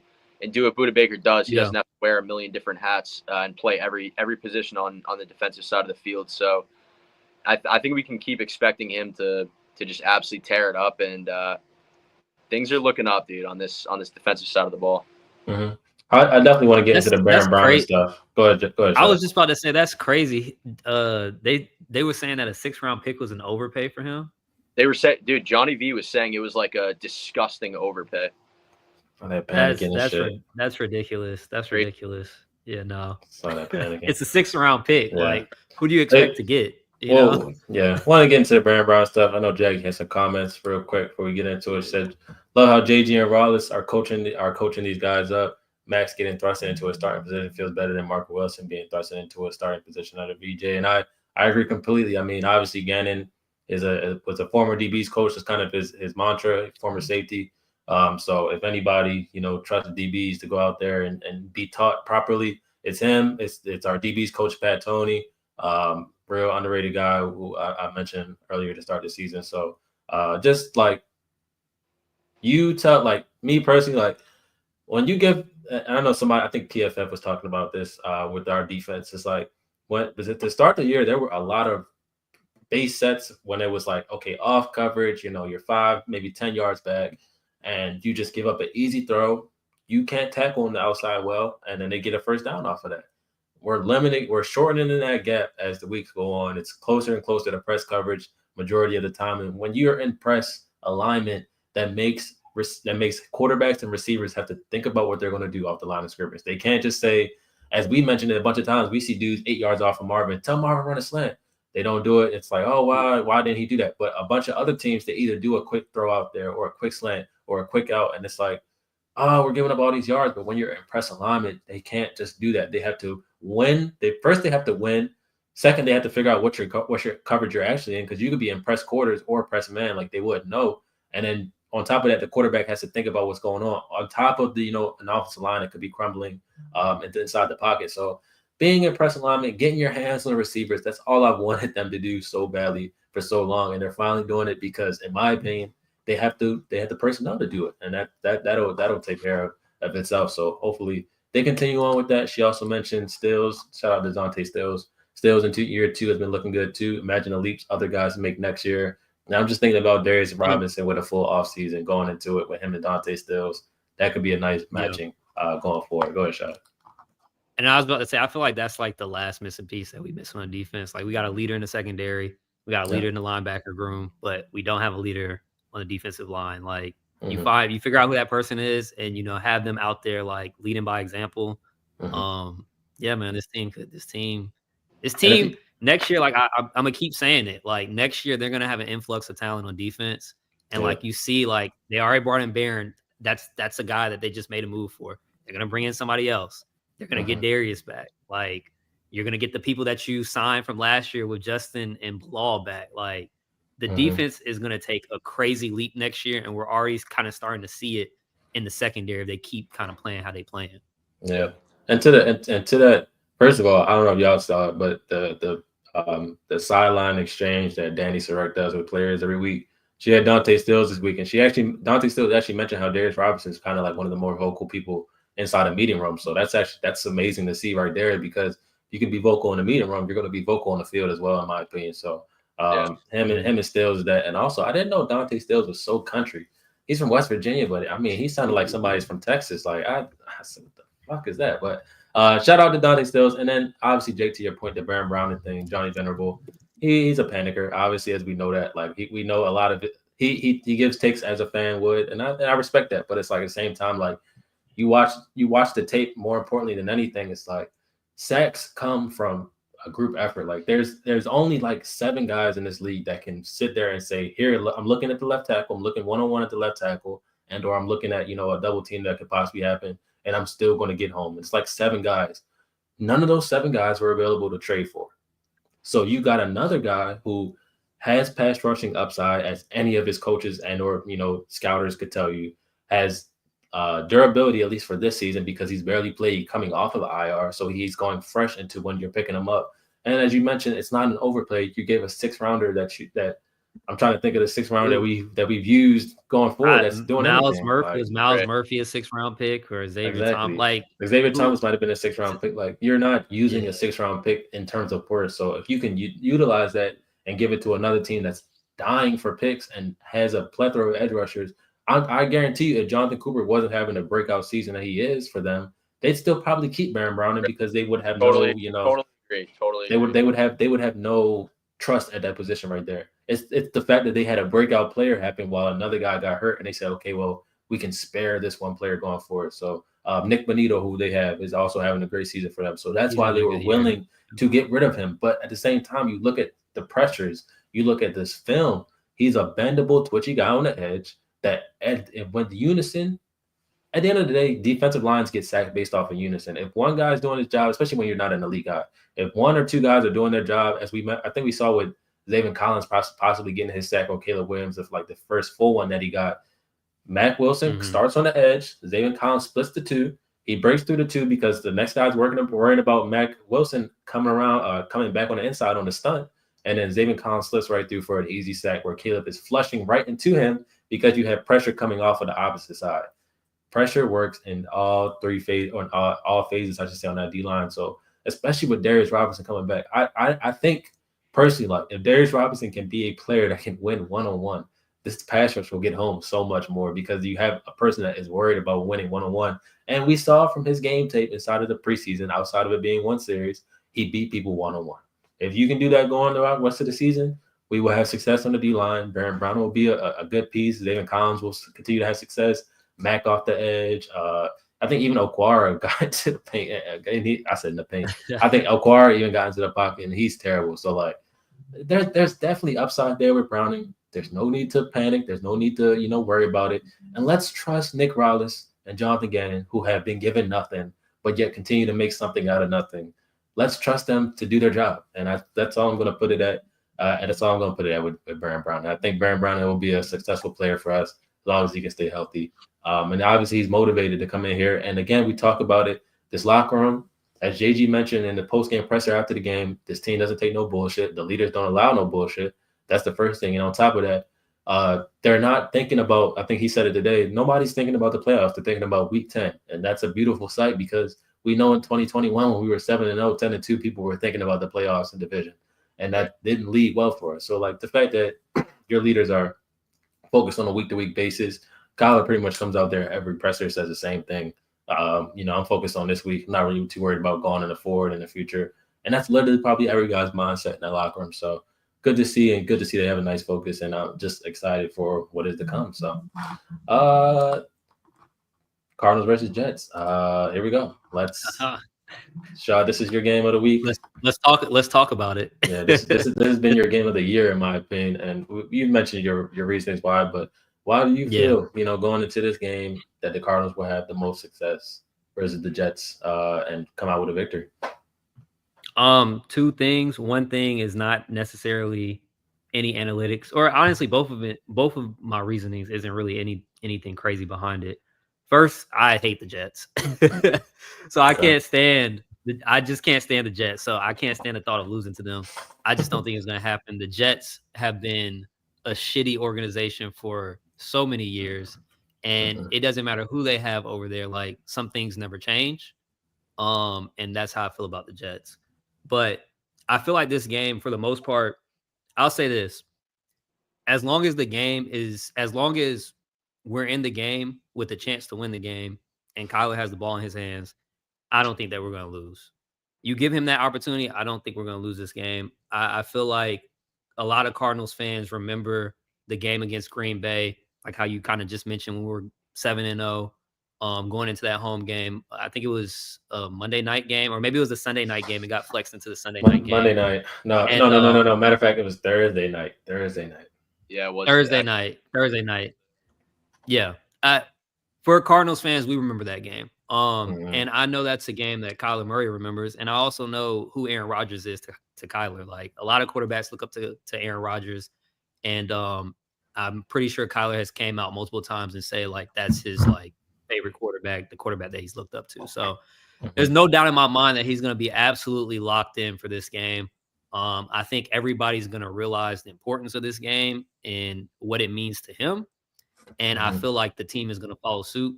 S3: do what Buda Baker does. He doesn't have to wear a million different hats and play every position on the defensive side of the field. So I think we can keep expecting him to just absolutely tear it up, and things are looking up, dude, on this defensive side of the ball.
S1: I definitely want to get into the Baron Browning stuff. Go ahead.
S2: I was just about to say that's crazy. They were saying that a 6-round pick was an overpay for him.
S3: They were saying, dude, Johnny V was saying it was like a disgusting overpay.
S1: Saw that panicking and shit.
S2: That's ridiculous. That's
S3: Great.
S2: ridiculous. Yeah, no.
S1: Saw that panicking.
S2: It's a 6th-round pick.
S1: Yeah.
S2: Like, who do you expect to get? You know?
S1: Yeah. Want to get into the Baron Brown stuff? I know Jack has some comments real quick before we get into it. Said, love how JG and Wallace are coaching these guys up. Max getting thrusted into a starting position feels better than Marco Wilson being thrusted into a starting position under VJ. And I agree completely. I mean, obviously Gannon was a former DB's coach. That's kind of his mantra, former safety. So if anybody, trusts DBs to go out there and be taught properly, it's him. It's our DB's coach, Pat Toney. Real underrated guy who I mentioned earlier to start the season. So just like you tell, like me personally, like when you give, I know somebody, I think PFF was talking about this with our defense. It's like, to start the year, there were a lot of base sets when it was like, okay, off coverage, you're 5, maybe 10 yards back, and you just give up an easy throw. You can't tackle on the outside well, and then they get a first down off of that. We're shortening that gap as the weeks go on. It's closer and closer to press coverage majority of the time. And when you're in press alignment, that makes quarterbacks and receivers have to think about what they're going to do off the line of scrimmage. They can't just say, as we mentioned it a bunch of times, we see dudes 8 yards off of Marvin. Tell Marvin run a slant. They don't do it. It's like, oh, why didn't he do that? But a bunch of other teams, they either do a quick throw out there or a quick slant or a quick out. And it's like, oh, we're giving up all these yards. But when you're in press alignment, they can't just do that. They have to win. They have to win. Second, they have to figure out what your coverage you're actually in, because you could be in press quarters or press man, like they wouldn't know. And then on top of that, the quarterback has to think about what's going on. On top of the, an offensive line that could be crumbling inside the pocket. So being in press alignment, getting your hands on the receivers, that's all I've wanted them to do so badly for so long. And they're finally doing it because, in my opinion, they have the personnel to do it. And that'll take care of itself. So hopefully they continue on with that. She also mentioned Stills. Shout out to Dante Stills. Stills in year 2 has been looking good too. Imagine the leaps other guys make next year. Now I'm just thinking about Darius Robinson with a full offseason going into it with him and Dante Stills. That could be a nice matching going forward. Go ahead, Shad.
S2: And I was about to say, I feel like that's like the last missing piece that we miss on defense. Like, we got a leader in the secondary, we got a leader in the linebacker room, but we don't have a leader on the defensitive line. Like, you figure out who that person is, and have them out there like leading by example. Yeah, man, this team next year, like I'm gonna keep saying it. Like, next year they're gonna have an influx of talent on defense, and like you see, like they already brought in Barron. That's a guy that they just made a move for. They're gonna bring in somebody else. They're gonna get Darius back. Like, you're gonna get the people that you signed from last year with Justin and Bilal back. Like, the defense is gonna take a crazy leap next year, and we're already kind of starting to see it in the secondary if they keep kind of playing how they playing.
S1: Yeah, and to that, first of all, I don't know if y'all saw it, but the sideline exchange that Danny Sarek does with players every week. She had Dante Stills this week, and Dante Stills actually mentioned how Darius Robinson is kind of like one of the more vocal people inside a meeting room. So that's amazing to see right there, because you can be vocal in the meeting room, you're going to be vocal on the field as well, in my opinion. So him and Stills is that. And also, I didn't know Dante Stills was so country. He's from West Virginia, but I mean, he sounded like somebody's from Texas. Like, I said, what the fuck is that? But shout out to Dante Stills. And then obviously, Jake, to your point, the Baron Brown thing, Johnny Venerable, he's a panicker. Obviously, as we know that, like we know a lot of it. He gives takes as a fan would, and I respect that. But it's like at the same time, like you watch the tape. More importantly than anything, it's like sacks come from a group effort. Like there's only like 7 guys in this league that can sit there and say, here, I'm looking at the left tackle, I'm looking one-on-one at the left tackle, and or I'm looking at a double team that could possibly happen, and I'm still going to get home. It's like 7 guys. None of those 7 guys were available to trade for. So you got another guy who has pass rushing upside, as any of his coaches and or scouters could tell you, has durability, at least for this season, because he's barely played coming off of the IR. So he's going fresh into when you're picking him up. And as you mentioned, it's not an overplay. You gave a 6th rounder that I'm trying to think of the 6th rounder that we've used going forward. That's doing
S2: Miles
S1: anything.
S2: Murphy. Is Miles Murphy a 6th round pick, or Xavier Thomas? Like
S1: Xavier Thomas might have been a 6th round pick. Like, you're not using a 6th round pick in terms of worth. So if you can utilize that and give it to another team that's dying for picks and has a plethora of edge rushers, I guarantee you, if Jonathan Cooper wasn't having a breakout season that he is for them, they'd still probably keep Baron Brown in, because they would have
S3: totally agree.
S1: They would have no trust at that position right there. It's the fact that they had a breakout player happen while another guy got hurt, and they said, okay, well, we can spare this one player going forward. So Nick Bonito, who they have, is also having a great season for them. So that's
S2: He's
S1: why
S2: having
S1: they
S2: a
S1: were
S2: good year.
S1: willing to get rid of him. But at the same time, you look at the pressures, you look at this film, he's a bendable, twitchy guy on the edge that when the unison, at the end of the day, defensive lines get sacked based off of unison. If one guy's doing his job, especially when you're not an elite guy, if one or two guys are doing their job, as I think we saw with Zayvon Collins possibly getting his sack on Caleb Williams, of like the first full one that he got. Mac Wilson starts on the edge. Zayvon Collins splits the two. He breaks through the two because the next guy's worrying about Mac Wilson coming around, coming back on the inside on the stunt. And then Zayvon Collins slips right through for an easy sack where Caleb is flushing right into him because you have pressure coming off of the opposite side. Pressure works in all phases, I should say, on that D line. So especially with Darius Robinson coming back, I think personally, like if Darius Robinson can be a player that can win one-on-one, this pass rush will get home so much more because you have a person that is worried about winning one-on-one. And we saw from his game tape inside of the preseason, outside of it being one series, he beat people one-on-one. If you can do that going the rest of the season, we will have success on the D line. Baron Brown will be a good piece. Zayvon Collins will continue to have success. Mac off the edge. I think even Okwara got into the paint. I said in the paint. I think Okwara even got into the pocket, and he's terrible. So, like, there's definitely upside there with Browning. There's no need to panic. There's no need to, worry about it. And let's trust Nick Rallis and Jonathan Gannon, who have been given nothing, but yet continue to make something out of nothing. Let's trust them to do their job. And that's all I'm going to put it at. And that's all I'm going to put it at with Baron Brown. And I think Baron Brown will be a successful player for us as long as he can stay healthy. And obviously he's motivated to come in here. And again, we talk about it. This locker room, as JG mentioned in the post-game presser after the game, this team doesn't take no bullshit. The leaders don't allow no bullshit. That's the first thing. And on top of that, they're not thinking about, I think he said it today, nobody's thinking about the playoffs. They're thinking about week 10. And that's a beautiful sight because we know in 2021 when we were 7-0, 10-2, people were thinking about the playoffs and division. And that didn't lead well for us. So, like, the fact that your leaders are focused on a week-to-week basis, Kyler pretty much comes out there, every presser says the same thing. I'm focused on this week. I'm not really too worried about going in the forward in the future. And that's literally probably every guy's mindset in that locker room. So good to see they have a nice focus. And I'm just excited for what is to come. So Cardinals versus Jets. Here we go. Shaw, this is your game of the week.
S2: Let's talk about it.
S1: Yeah, this has been your game of the year, in my opinion. And you mentioned your reasons why, but why do you feel, going into this game that the Cardinals will have the most success versus the Jets and come out with a victory?
S2: Two things. One thing is not necessarily any analytics, or honestly, both of my reasonings isn't really anything crazy behind it. First, I hate the Jets. So I just can't stand the Jets. So I can't stand the thought of losing to them. I just don't think it's going to happen. The Jets have been a shitty organization for so many years, and it doesn't matter who they have over there. Like, some things never change. And that's how I feel about the Jets. But I feel like this game, for the most part, I'll say this. As long as we're in the game with a chance to win the game and Kyler has the ball in his hands, I don't think that we're going to lose. You give him that opportunity, I don't think we're going to lose this game. I feel like a lot of Cardinals fans remember the game against Green Bay, like how you kind of just mentioned when we were 7-0, going into that home game. I think it was a Monday night game, or maybe it was a Sunday night game. It got flexed into the Sunday night game.
S1: Monday night. No. Matter of fact, it was Thursday night.
S3: Yeah, it was
S2: Thursday night. Yeah. For Cardinals fans, we remember that game. And I know that's a game that Kyler Murray remembers. And I also know who Aaron Rodgers is to Kyler. Like, a lot of quarterbacks look up to Aaron Rodgers. And I'm pretty sure Kyler has came out multiple times and say, like, that's his, like, favorite quarterback, the quarterback that he's looked up to. So there's no doubt in my mind that he's going to be absolutely locked in for this game. I think everybody's going to realize the importance of this game and what it means to him. And I feel like the team is going to follow suit.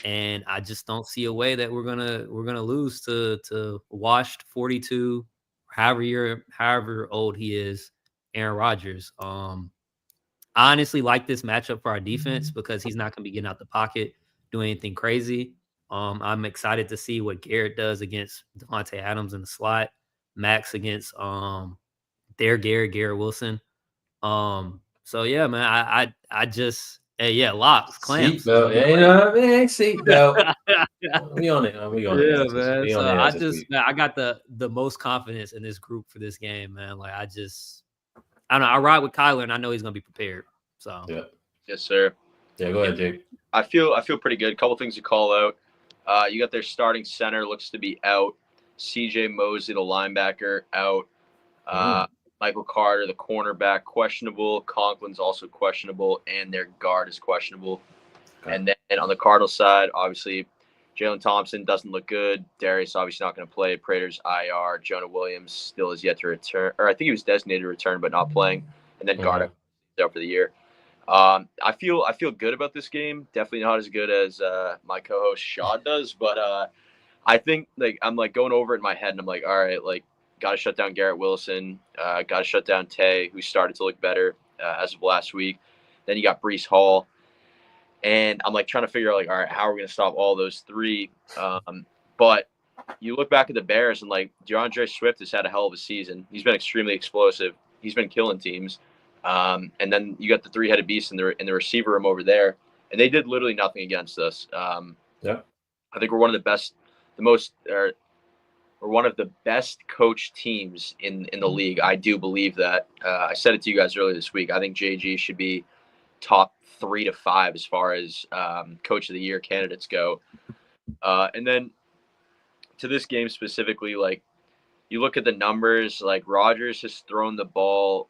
S2: And I just don't see a way that we're gonna lose to washed 42, however old he is, Aaron Rodgers. I honestly like this matchup for our defense because he's not gonna be getting out the pocket, doing anything crazy. I'm excited to see what Garrett does against Devontae Adams in the slot, Max against Garrett Wilson. So yeah, man, I just Hey, yeah, locks, clamps.
S1: Seatbelt. Yeah, you know what I mean? Seatbelt. We on it. We on
S2: Yeah,
S1: it.
S2: man.
S1: We on
S2: So
S1: the
S2: I
S1: ass this
S2: just,
S1: week.
S2: man, I got the most confidence in this group for this game, man. Like, I don't know. I ride with Kyler, and I know he's gonna be prepared. So
S1: Yeah.
S3: Yes, sir.
S1: Yeah. Go ahead, Jake.
S3: I feel pretty good. A couple things to call out. You got their starting center looks to be out. C.J. Mosley, the linebacker, out. Michael Carter, the cornerback, questionable. Conklin's also questionable, and their guard is questionable.
S1: Okay.
S3: And then on the Cardinals side, obviously, Jalen Thompson doesn't look good. Darius obviously not going to play. Prater's IR. Jonah Williams still is yet to return, or I think he was designated to return, but not playing. And then Garda out for the year. I feel good about this game. Definitely not as good as my co-host Shaw does, but I think like I'm like going over it in my head, and I'm like, all right, like got to shut down Garrett Wilson, got to shut down Tay, who started to look better as of last week. Then you got Breece Hall, and I'm like trying to figure out like, all right, how are we going to stop all those three? But you look back at the Bears, and like DeAndre Swift has had a hell of a season. He's been extremely explosive. He's been killing teams. And then you got the three-headed beast in the receiver room over there, and they did literally nothing against us.
S1: Yeah.
S3: I think we're one of the best, we're one of the best coached teams in the league. I do believe that. I said it to you guys earlier this week. I think JG should be top 3 to 5 as far as coach of the year candidates go. And then to this game specifically, like you look at the numbers, like Rodgers has thrown the ball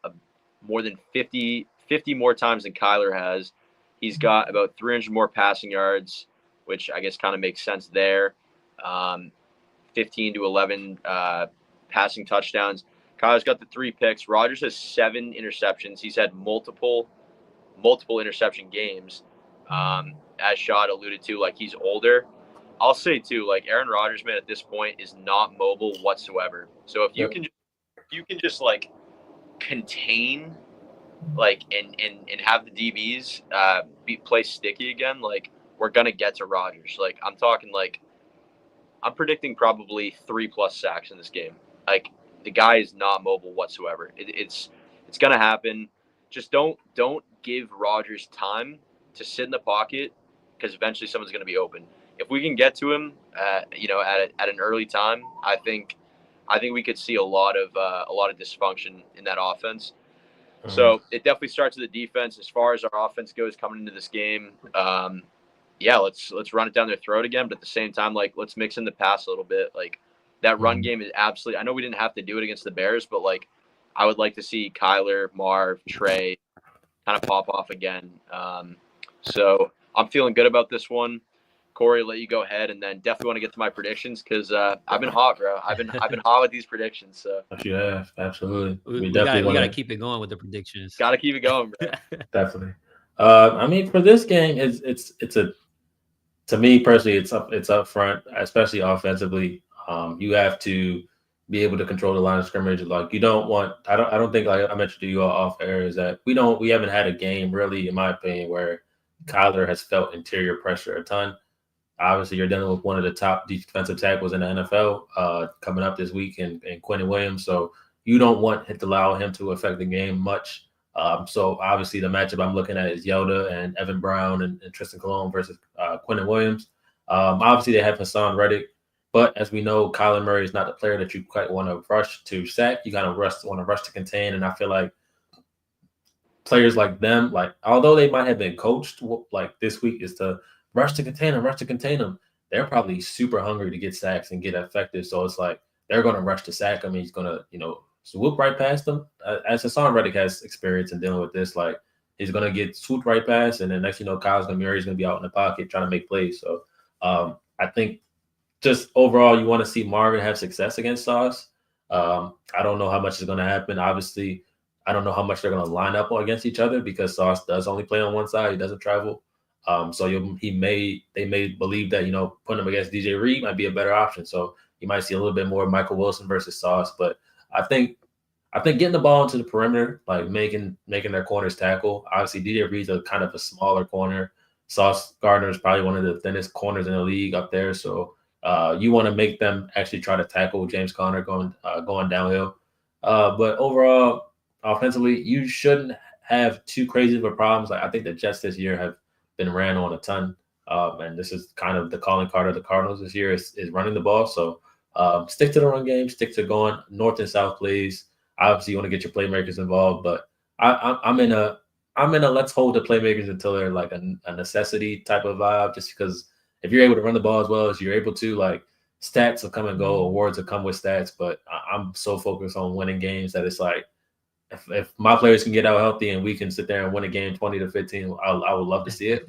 S3: more than 50 more times than Kyler has. He's got about 300 more passing yards, which I guess kind of makes sense there. 15 to 11 passing touchdowns. Kyler's got the 3 picks. Rodgers has 7 interceptions. He's had multiple interception games. As Shad alluded to, like he's older. I'll say too, like Aaron Rodgers, man, at this point is not mobile whatsoever. So if you can just like contain, like and have the DBs play sticky again, like we're gonna get to Rodgers. Like I'm talking like I'm predicting probably 3+ sacks in this game. Like the guy is not mobile whatsoever. It's gonna happen. Just don't give Rodgers time to sit in the pocket because eventually someone's gonna be open. If we can get to him, at an early time, I think we could see a lot of dysfunction in that offense. So it definitely starts with the defense. As far as our offense goes coming into this game, let's run it down their throat again. But at the same time, like let's mix in the pass a little bit. Like that run game is absolutely. I know we didn't have to do it against the Bears, but like I would like to see Kyler, Marv, Trey kind of pop off again. So I'm feeling good about this one. Corey, let you go ahead, and then definitely want to get to my predictions because I've been hot, bro. I've been hot with these predictions. So
S1: yeah, absolutely.
S2: we gotta keep it going with the predictions.
S3: Gotta keep it going, bro.
S1: Definitely. I mean, for this game, it's to me personally, it's up front, especially offensively. You have to be able to control the line of scrimmage. Like you don't want. I don't think, like I mentioned to you all off air, is that we haven't had a game really, in my opinion, where Kyler has felt interior pressure a ton. Obviously, you're dealing with one of the top defensive tackles in the NFL coming up this week in Quentin Williams. So you don't want to allow him to affect the game much. So obviously, the matchup I'm looking at is Yoda and Evan Brown and Tristan Colon versus Quentin Williams. Obviously, they have Hassan Reddick. But as we know, Kyler Murray is not the player that you quite want to rush to sack. You kind of want to rush to contain. And I feel like players like them, like although they might have been coached like this week, is to rush to contain them. They're probably super hungry to get sacks and get effective. So it's like they're going to rush to sack him. He's going to, swoop right past them. As Hassan Reddick has experience in dealing with this, like he's going to get swooped right past. And then next, Kyler Murray's going to be out in the pocket trying to make plays. So I think just overall, you want to see Marvin have success against Sauce. I don't know how much is going to happen. Obviously, I don't know how much they're going to line up against each other because Sauce does only play on one side. He doesn't travel. So they may believe that, putting him against DJ Reed might be a better option. So you might see a little bit more Michael Wilson versus Sauce. But I think getting the ball into the perimeter, like making their corners tackle. Obviously, DJ Reed's a kind of a smaller corner. Sauce Gardner is probably one of the thinnest corners in the league up there. So you want to make them actually try to tackle James Conner going downhill. But overall, offensively, you shouldn't have too crazy of a problems. Like I think the Jets this year have been ran on a ton. And this is kind of the calling card of the Cardinals this year is running the ball. So stick to the run game, stick to going north and south plays. Obviously, you want to get your playmakers involved, but I'm in a let's hold the playmakers until they're like a necessity type of vibe. Just because if you're able to run the ball as well as you're able to, like stats will come and go, awards will come with stats. But I'm so focused on winning games that it's like if my players can get out healthy and we can sit there and win a game 20-15, I would love to see it.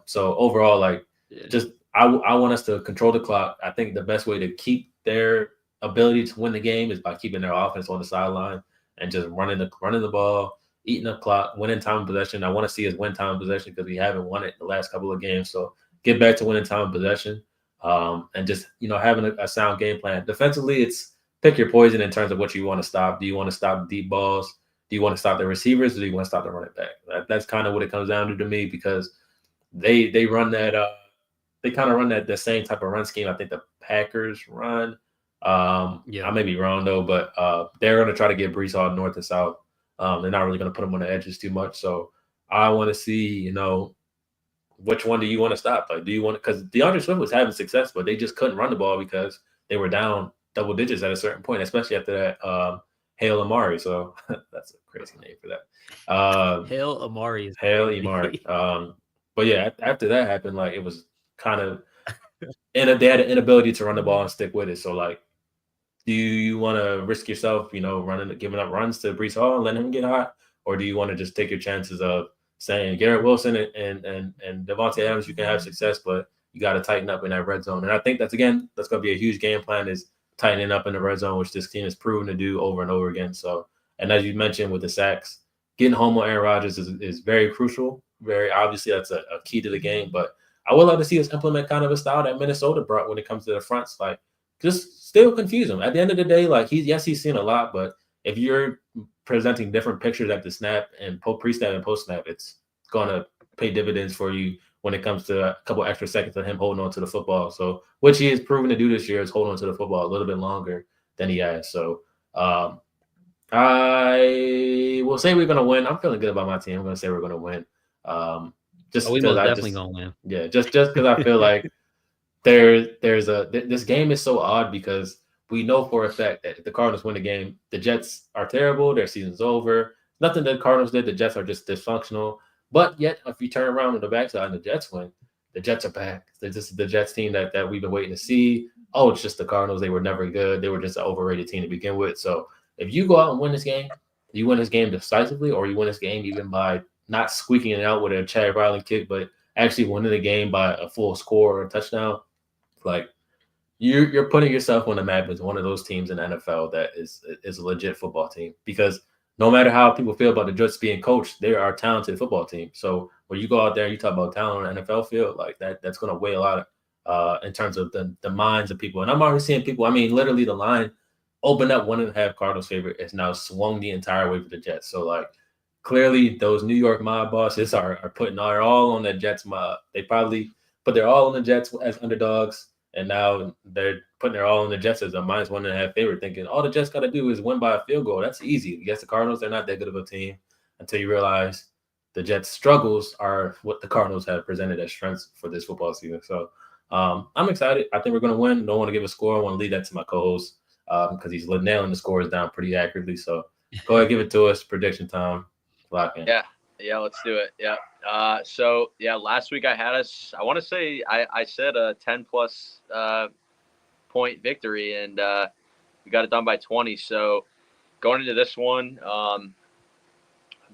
S1: So overall, like just I want us to control the clock. I think the best way to keep their ability to win the game is by keeping their offense on the sideline and just running the ball, eating up clock, winning time of possession. I want to see us win time of possession because we haven't won it the last couple of games. So get back to winning time of possession, and just having a sound game plan. Defensively, it's pick your poison in terms of what you want to stop. Do you want to stop deep balls? Do you want to stop the receivers? Or do you want to stop the running back? That's kind of what it comes down to me because they run that they kind of run the same type of run scheme. I think the Packers run. I may be wrong though, but they're going to try to get Brees Hall north and south. They're not really going to put him on the edges too much. So I want to see, which one do you want to stop? Like, do you want because DeAndre Swift was having success, but they just couldn't run the ball because they were down double digits at a certain point, especially after that Hail Amari. So that's a crazy name for that.
S2: Hail Amari.
S1: Hail Amari. But yeah, after that happened, like it was kind of and they had an inability to run the ball and stick with it. So like, do you want to risk yourself, giving up runs to Brees Hall and letting him get hot, or do you want to just take your chances of saying Garrett Wilson and Devontae Adams, you can have success, but you got to tighten up in that red zone. And I think that's going to be a huge game plan is tightening up in the red zone, which this team has proven to do over and over again. So, and as you mentioned with the sacks, getting home on Aaron Rodgers is very crucial. Very obviously, that's a key to the game. But I would love to see us implement kind of a style that Minnesota brought when it comes to the fronts, like just still confuse him. At the end of the day, like he's seen a lot, but if you're presenting different pictures at the snap and pre-snap and post-snap, it's going to pay dividends for you when it comes to a couple extra seconds of him holding on to the football. So, which he has proven to do this year is hold on to the football a little bit longer than he has. So, I will say we're going to win. I'm feeling good about my team. I'm going to say we're going to win.
S2: We most definitely going to win.
S1: Yeah, just because I feel like this game is so odd because we know for a fact that if the Cardinals win the game, the Jets are terrible. Their season's over. Nothing the Cardinals did. The Jets are just dysfunctional. But yet, if you turn around on the backside and the Jets win, the Jets are back. This is the Jets team that we've been waiting to see. Oh, it's just the Cardinals. They were never good. They were just an overrated team to begin with. So if you go out and win this game, you win this game decisively, or you win this game even by not squeaking it out with a Chad Riley kick, but actually winning the game by a full score or a touchdown, like you're putting yourself on the map as one of those teams in the NFL that is a legit football team. Because no matter how people feel about the Jets being coached, they are a talented football team. So when you go out there and you talk about talent on the NFL field, like that's going to weigh a lot in terms of the minds of people. And I'm already seeing people. I mean, literally the line opened up 1.5 Cardinals favorite is now swung the entire way for the Jets. So like clearly those New York mob bosses are putting all on the Jets mob. They probably put their all on the Jets as underdogs. And now they're putting their all on the Jets as a -1.5 favorite, thinking all the Jets got to do is win by a field goal. That's easy. Against the Cardinals, they're not that good of a team until you realize the Jets' struggles are what the Cardinals have presented as strengths for this football season. So I'm excited. I think we're going to win. Don't want to give a score. I want to leave that to my co-host because he's nailing the scores down pretty accurately. So go ahead, give it to us. Prediction time. Lock in.
S3: Yeah, let's do it. Yeah. So last week I had us. I want to say I said a 10+ point victory, and we got it done by 20. So going into this one,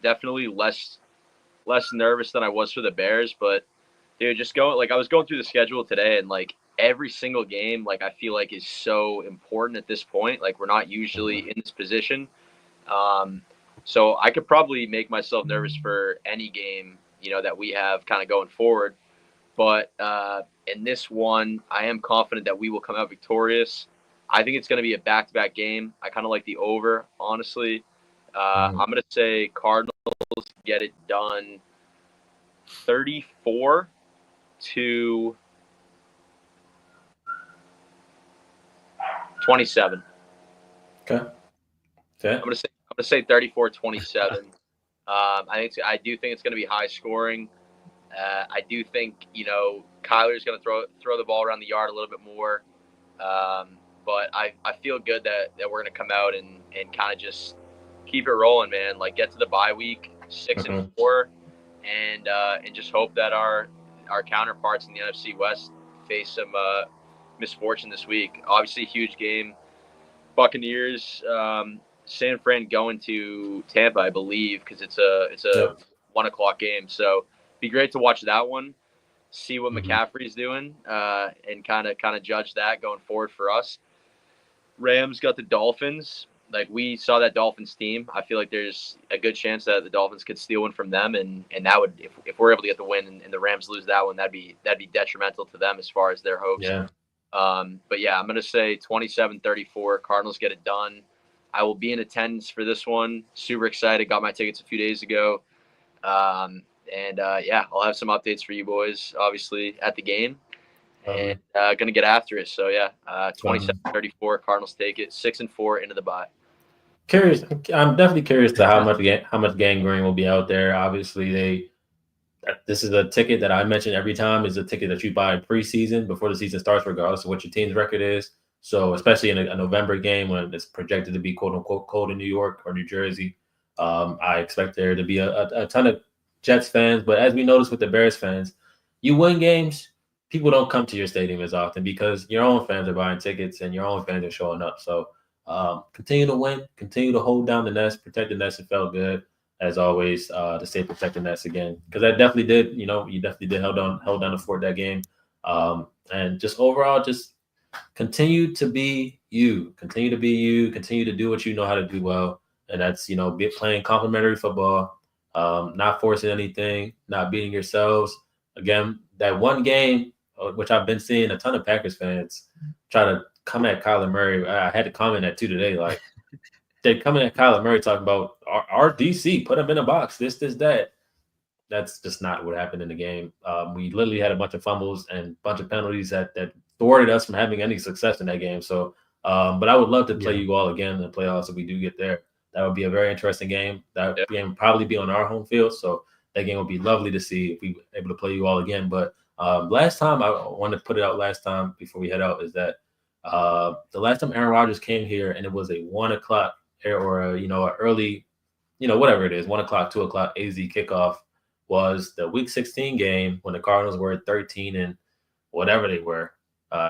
S3: definitely less nervous than I was for the Bears. But dude, I was going through the schedule today, and like every single game, like I feel like is so important at this point. Like we're not usually in this position. So I could probably make myself nervous for any game, that we have kind of going forward. But in this one, I am confident that we will come out victorious. I think it's going to be a back-to-back game. I kind of like the over, honestly. I'm going to say Cardinals get it done 34-27.
S1: Okay.
S3: I'm going to say 34-27. I do think it's going to be high scoring. I do think Kyler's going to throw the ball around the yard a little bit more. But I feel good that we're going to come out and kind of just keep it rolling, man. Like get to the bye week 6-4, and just hope that our counterparts in the NFC West face some misfortune this week. Obviously, huge game. Buccaneers, San Fran going to Tampa, I believe, because it's a 1:00 game. So be great to watch that one, see what McCaffrey's doing, and kind of judge that going forward for us. Rams got the Dolphins. Like we saw that Dolphins team. I feel like there's a good chance that the Dolphins could steal one from them, and that would if we're able to get the win and the Rams lose that one, that'd be detrimental to them as far as their hopes.
S1: Yeah.
S3: But yeah, I'm gonna say 27-34. Cardinals get it done. I will be in attendance for this one. Super excited. Got my tickets a few days ago. Yeah, I'll have some updates for you boys, obviously, at the game. And gonna get after it. So yeah, 27-34. Cardinals take it 6-4 into the bye.
S1: Curious. I'm definitely curious to how much gangrene will be out there. Obviously, this is a ticket that I mention every time. Is a ticket that you buy in preseason before the season starts, regardless of what your team's record is. So especially in a November game when it's projected to be quote unquote cold in New York or New Jersey, I expect there to be a ton of Jets fans. But as we noticed with the Bears fans, you win games, people don't come to your stadium as often because your own fans are buying tickets and your own fans are showing up. So continue to win, continue to hold down the nest, protect the nest. It felt good as always to stay protect the nest again, because that definitely did. You definitely did held down the fort that game, and just overall, just continue to be you, continue to do what you know how to do well, and that's playing complimentary football, not forcing anything, not beating yourselves. Again, that one game, which I've been seeing a ton of Packers fans try to come at Kyler Murray. I had to comment that too today. Like they're coming at Kyler Murray talking about our DC, put him in a box, this, that. That's just not what happened in the game. We literally had a bunch of fumbles and a bunch of penalties that thwarted us from having any success in that game. So, but I would love to play you all again in the playoffs if we do get there. That would be a very interesting game. That game would probably be on our home field. So that game would be lovely to see if we were able to play you all again. But last time, I wanted to put it out last time before we head out, is that the last time Aaron Rodgers came here and it was a 1 o'clock or an early, whatever it is, 1 o'clock, 2 o'clock AZ kickoff, was the Week 16 game when the Cardinals were 13 and whatever they were,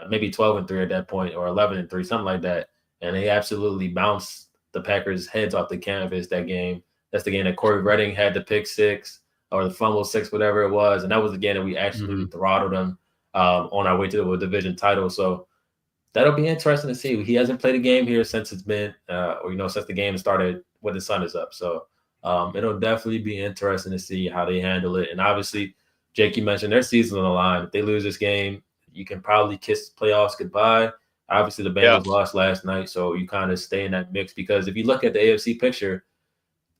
S1: maybe 12-3 at that point, or 11-3, something like that. And they absolutely bounced the Packers' heads off the canvas that game. That's the game that Corey Redding had the pick six or the fumble six, whatever it was. And that was the game that we actually throttled them on our way to the division title. So that'll be interesting to see. He hasn't played a game here since it's been, since the game started when the sun is up. So it'll definitely be interesting to see how they handle it. And obviously, Jake, you mentioned their season on the line. If they lose this game, you can probably kiss playoffs goodbye. Obviously, the Bengals lost last night, so you kind of stay in that mix, because if you look at the AFC picture,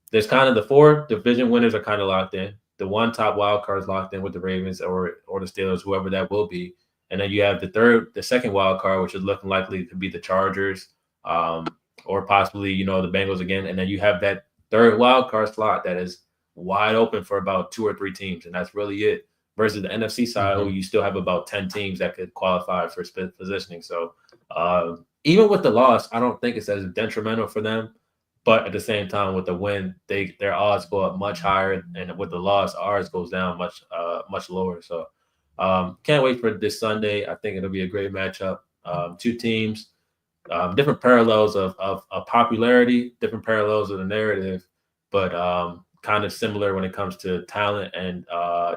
S1: there's kind of the 4 division winners are kind of locked in. The one top wild card is locked in with the Ravens or the Steelers, whoever that will be. And then you have the second wild card, which is looking likely to be the Chargers, or possibly, the Bengals again. And then you have that third wild card slot that is wide open for about 2 or 3 teams, and that's really it. Versus the NFC side, where you still have about 10 teams that could qualify for positioning. So even with the loss, I don't think it's as detrimental for them. But at the same time, with the win, their odds go up much higher, and with the loss, ours goes down much lower. So can't wait for this Sunday. I think it'll be a great matchup. 2 teams, different parallels of popularity, different parallels of the narrative, but kind of similar when it comes to talent and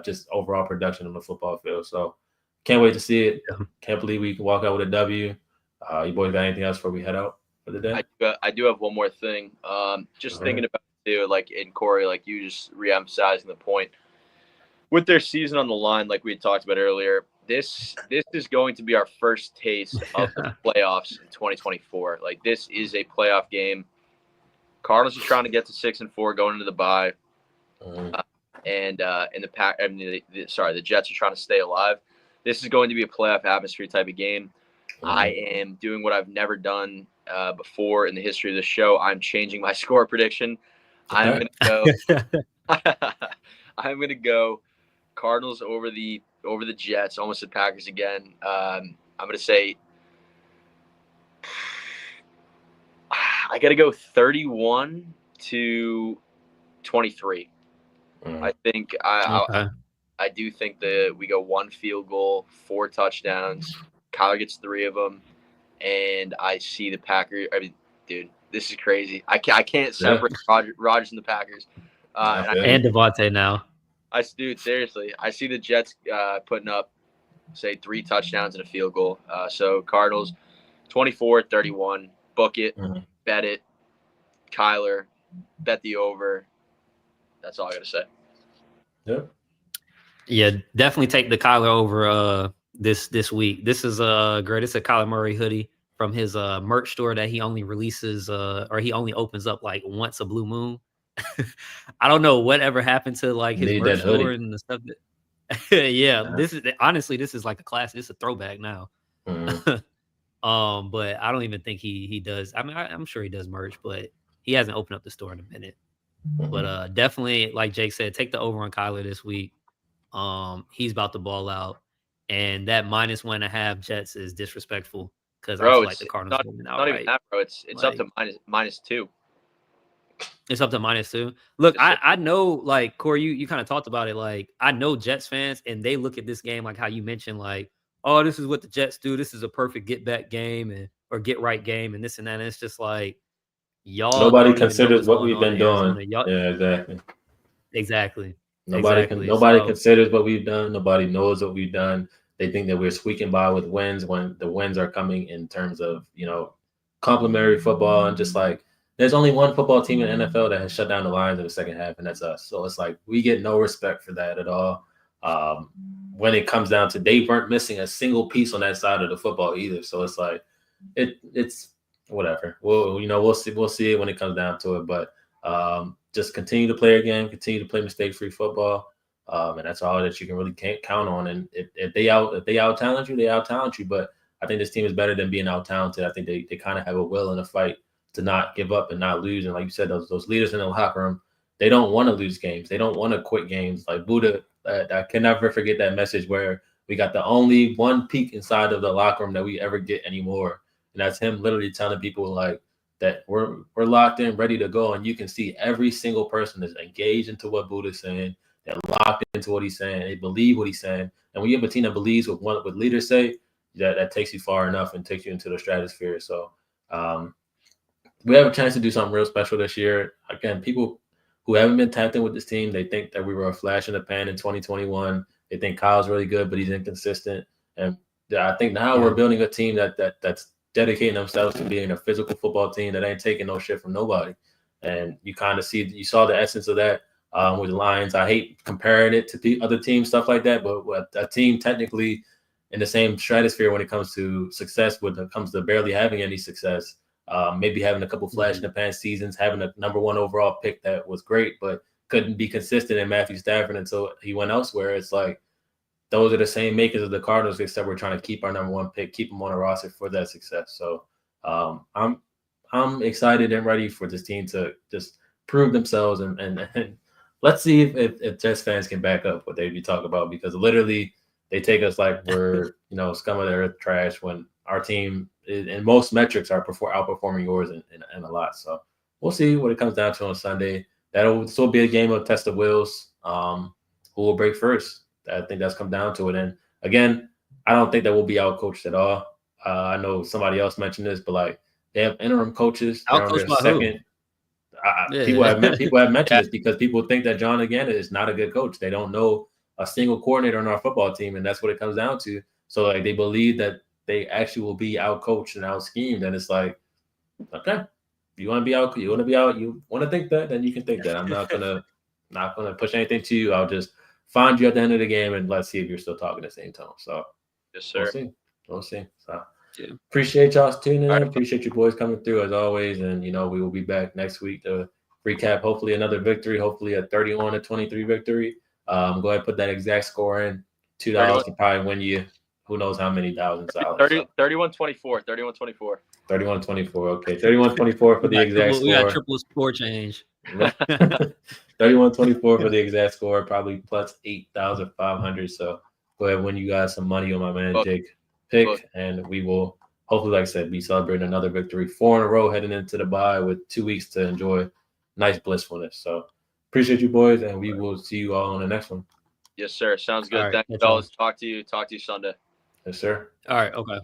S1: just overall production on the football field. So can't wait to see it. Can't believe we can walk out with a W. You boys got anything else before we head out for the day?
S3: I do have one more thing. Thinking about it too, like in Corey, like you just re-emphasizing the point. With their season on the line, like we had talked about earlier, this is going to be our first taste of the playoffs in 2024. Like this is a playoff game. Cardinals are trying to get to 6-4 going into the bye, and the Jets are trying to stay alive. This is going to be a playoff atmosphere type of game. I am doing what I've never done before in the history of the show. I'm changing my score prediction. I'm going to go I'm gonna go Cardinals over the Jets. Almost the Packers again. I'm gonna say I gotta go 31-23. I think
S2: Okay.
S3: I do think that we go 1 field goal, 4 touchdowns. Kyler gets 3 of them, and I see the Packers. I mean, dude, this is crazy. I can't separate Rodgers and the Packers.
S2: And Devontae now.
S3: Dude, seriously, I see the Jets putting up, say, 3 touchdowns and a field goal. So Cardinals, 24-31. Book it, bet it. Kyler, bet the over. That's all I gotta say.
S1: Yep.
S2: Yeah, definitely take the Kyler over this week. This is great. It's a Kyler Murray hoodie from his merch store that he only releases or he only opens up like once a blue moon. I don't know whatever happened to like his merch store and the stuff that this is honestly, this is like a classic. It's a throwback now. But I don't even think he does. I mean, I'm sure he does merch, but he hasn't opened up the store in a minute. But definitely, like Jake said, take the over on Kyler this week. He's about to ball out, and that -1.5 Jets is disrespectful because I feel like the Cardinals are winning outright.
S3: Not even that, bro. It's like, up to -2.
S2: It's up to -2. Look, I know, like Corey, you kind of talked about it. Like, I know Jets fans, and they look at this game like how you mentioned, like, oh, this is what the Jets do. This is a perfect get back game or get right game, and this and that. And it's just like y'all.
S1: Nobody considers what we've been doing. Yeah, exactly.
S2: Exactly.
S1: Nobody considers what we've done. Nobody knows what we've done. They think that we're squeaking by with wins when the wins are coming in terms of, complimentary football, and just like there's only one football team in the NFL that has shut down the Lions in the second half, and that's us. So it's like we get no respect for that at all. When it comes down to, they weren't missing a single piece on that side of the football either. So it's like it's whatever. We'll see it when it comes down to it. But just continue to play your game, continue to play mistake-free football, and that's all that you can really count on. And if they out-talent you, they out-talent you. But I think this team is better than being out-talented. I think they kind of have a will and a fight to not give up and not lose. And like you said, those leaders in the locker room, they don't want to lose games. They don't want to quit games. Like Buddha, I can never forget that message where we got the only one peek inside of the locker room that we ever get anymore. And that's him literally telling people like that we're locked in, ready to go. And you can see every single person that's engaged into what Buddha's saying. They're locked into what he's saying. They believe what he's saying. And when you have a team that believes what leaders say, that takes you far enough and takes you into the stratosphere. So we have a chance to do something real special this year. Again, people who haven't been tapped in with this team, they think that we were a flash in the pan in 2021. They think Kyle's really good, but he's inconsistent. And I think now we're building a team that's dedicating themselves to being a physical football team that ain't taking no shit from nobody. And you kind of you saw the essence of that with the Lions. I hate comparing it to the other teams, stuff like that, but a team technically in the same stratosphere when it comes to success, when it comes to barely having any success, maybe having a couple flash in the pan seasons, having a number 1 overall pick that was great, but couldn't be consistent in Matthew Stafford until he went elsewhere. It's like those are the same makers of the Cardinals, except we're trying to keep our number 1 pick, keep them on a roster for that success. So I'm excited and ready for this team to just prove themselves, and let's see if Jets fans can back up what they be talking about, because literally they take us like we're scum of the earth trash when our team in most metrics are outperforming yours in a lot. So we'll see what it comes down to on Sunday. That'll still be a game of test of wills. Who will break first? I think that's come down to it. And again, I don't think that we'll be out-coached at all. I know somebody else mentioned this, but like they have interim coaches.
S2: Out-coached by second.
S1: People have mentioned this because people think that John Agana is not a good coach. They don't know a single coordinator on our football team, and that's what it comes down to. So like they believe that they actually will be out-coached and out-schemed, and it's like, okay, you want to think that, then you can think that. I'm not gonna push anything to you. I'll just find you at the end of the game, and let's see if you're still talking the same tone. So,
S3: yes, sir.
S1: We'll see. So, appreciate y'all tuning in. Appreciate you boys coming through as always, and we will be back next week to recap. Hopefully, another victory. Hopefully, a 31-23 victory. Go ahead and put that exact score in. $2 can probably win you who knows how many thousands.
S3: 31-24. 31-24.
S1: 31-24. Okay, 31-24 for the exact score.
S2: We got triple score change.
S1: 31-24 for the exact score, probably plus 8,500. So go ahead, win you guys some money on my man Jake pick, and we will hopefully, like I said, be celebrating another victory, 4 in a row heading into the bye with 2 weeks to enjoy nice blissfulness. So appreciate you boys, and we will see you all on the next one.
S3: Yes, sir. Sounds good.
S2: All right,
S3: Thanks, fellas. Talk to you Sunday.
S1: Yes, sir.
S2: All right. Okay.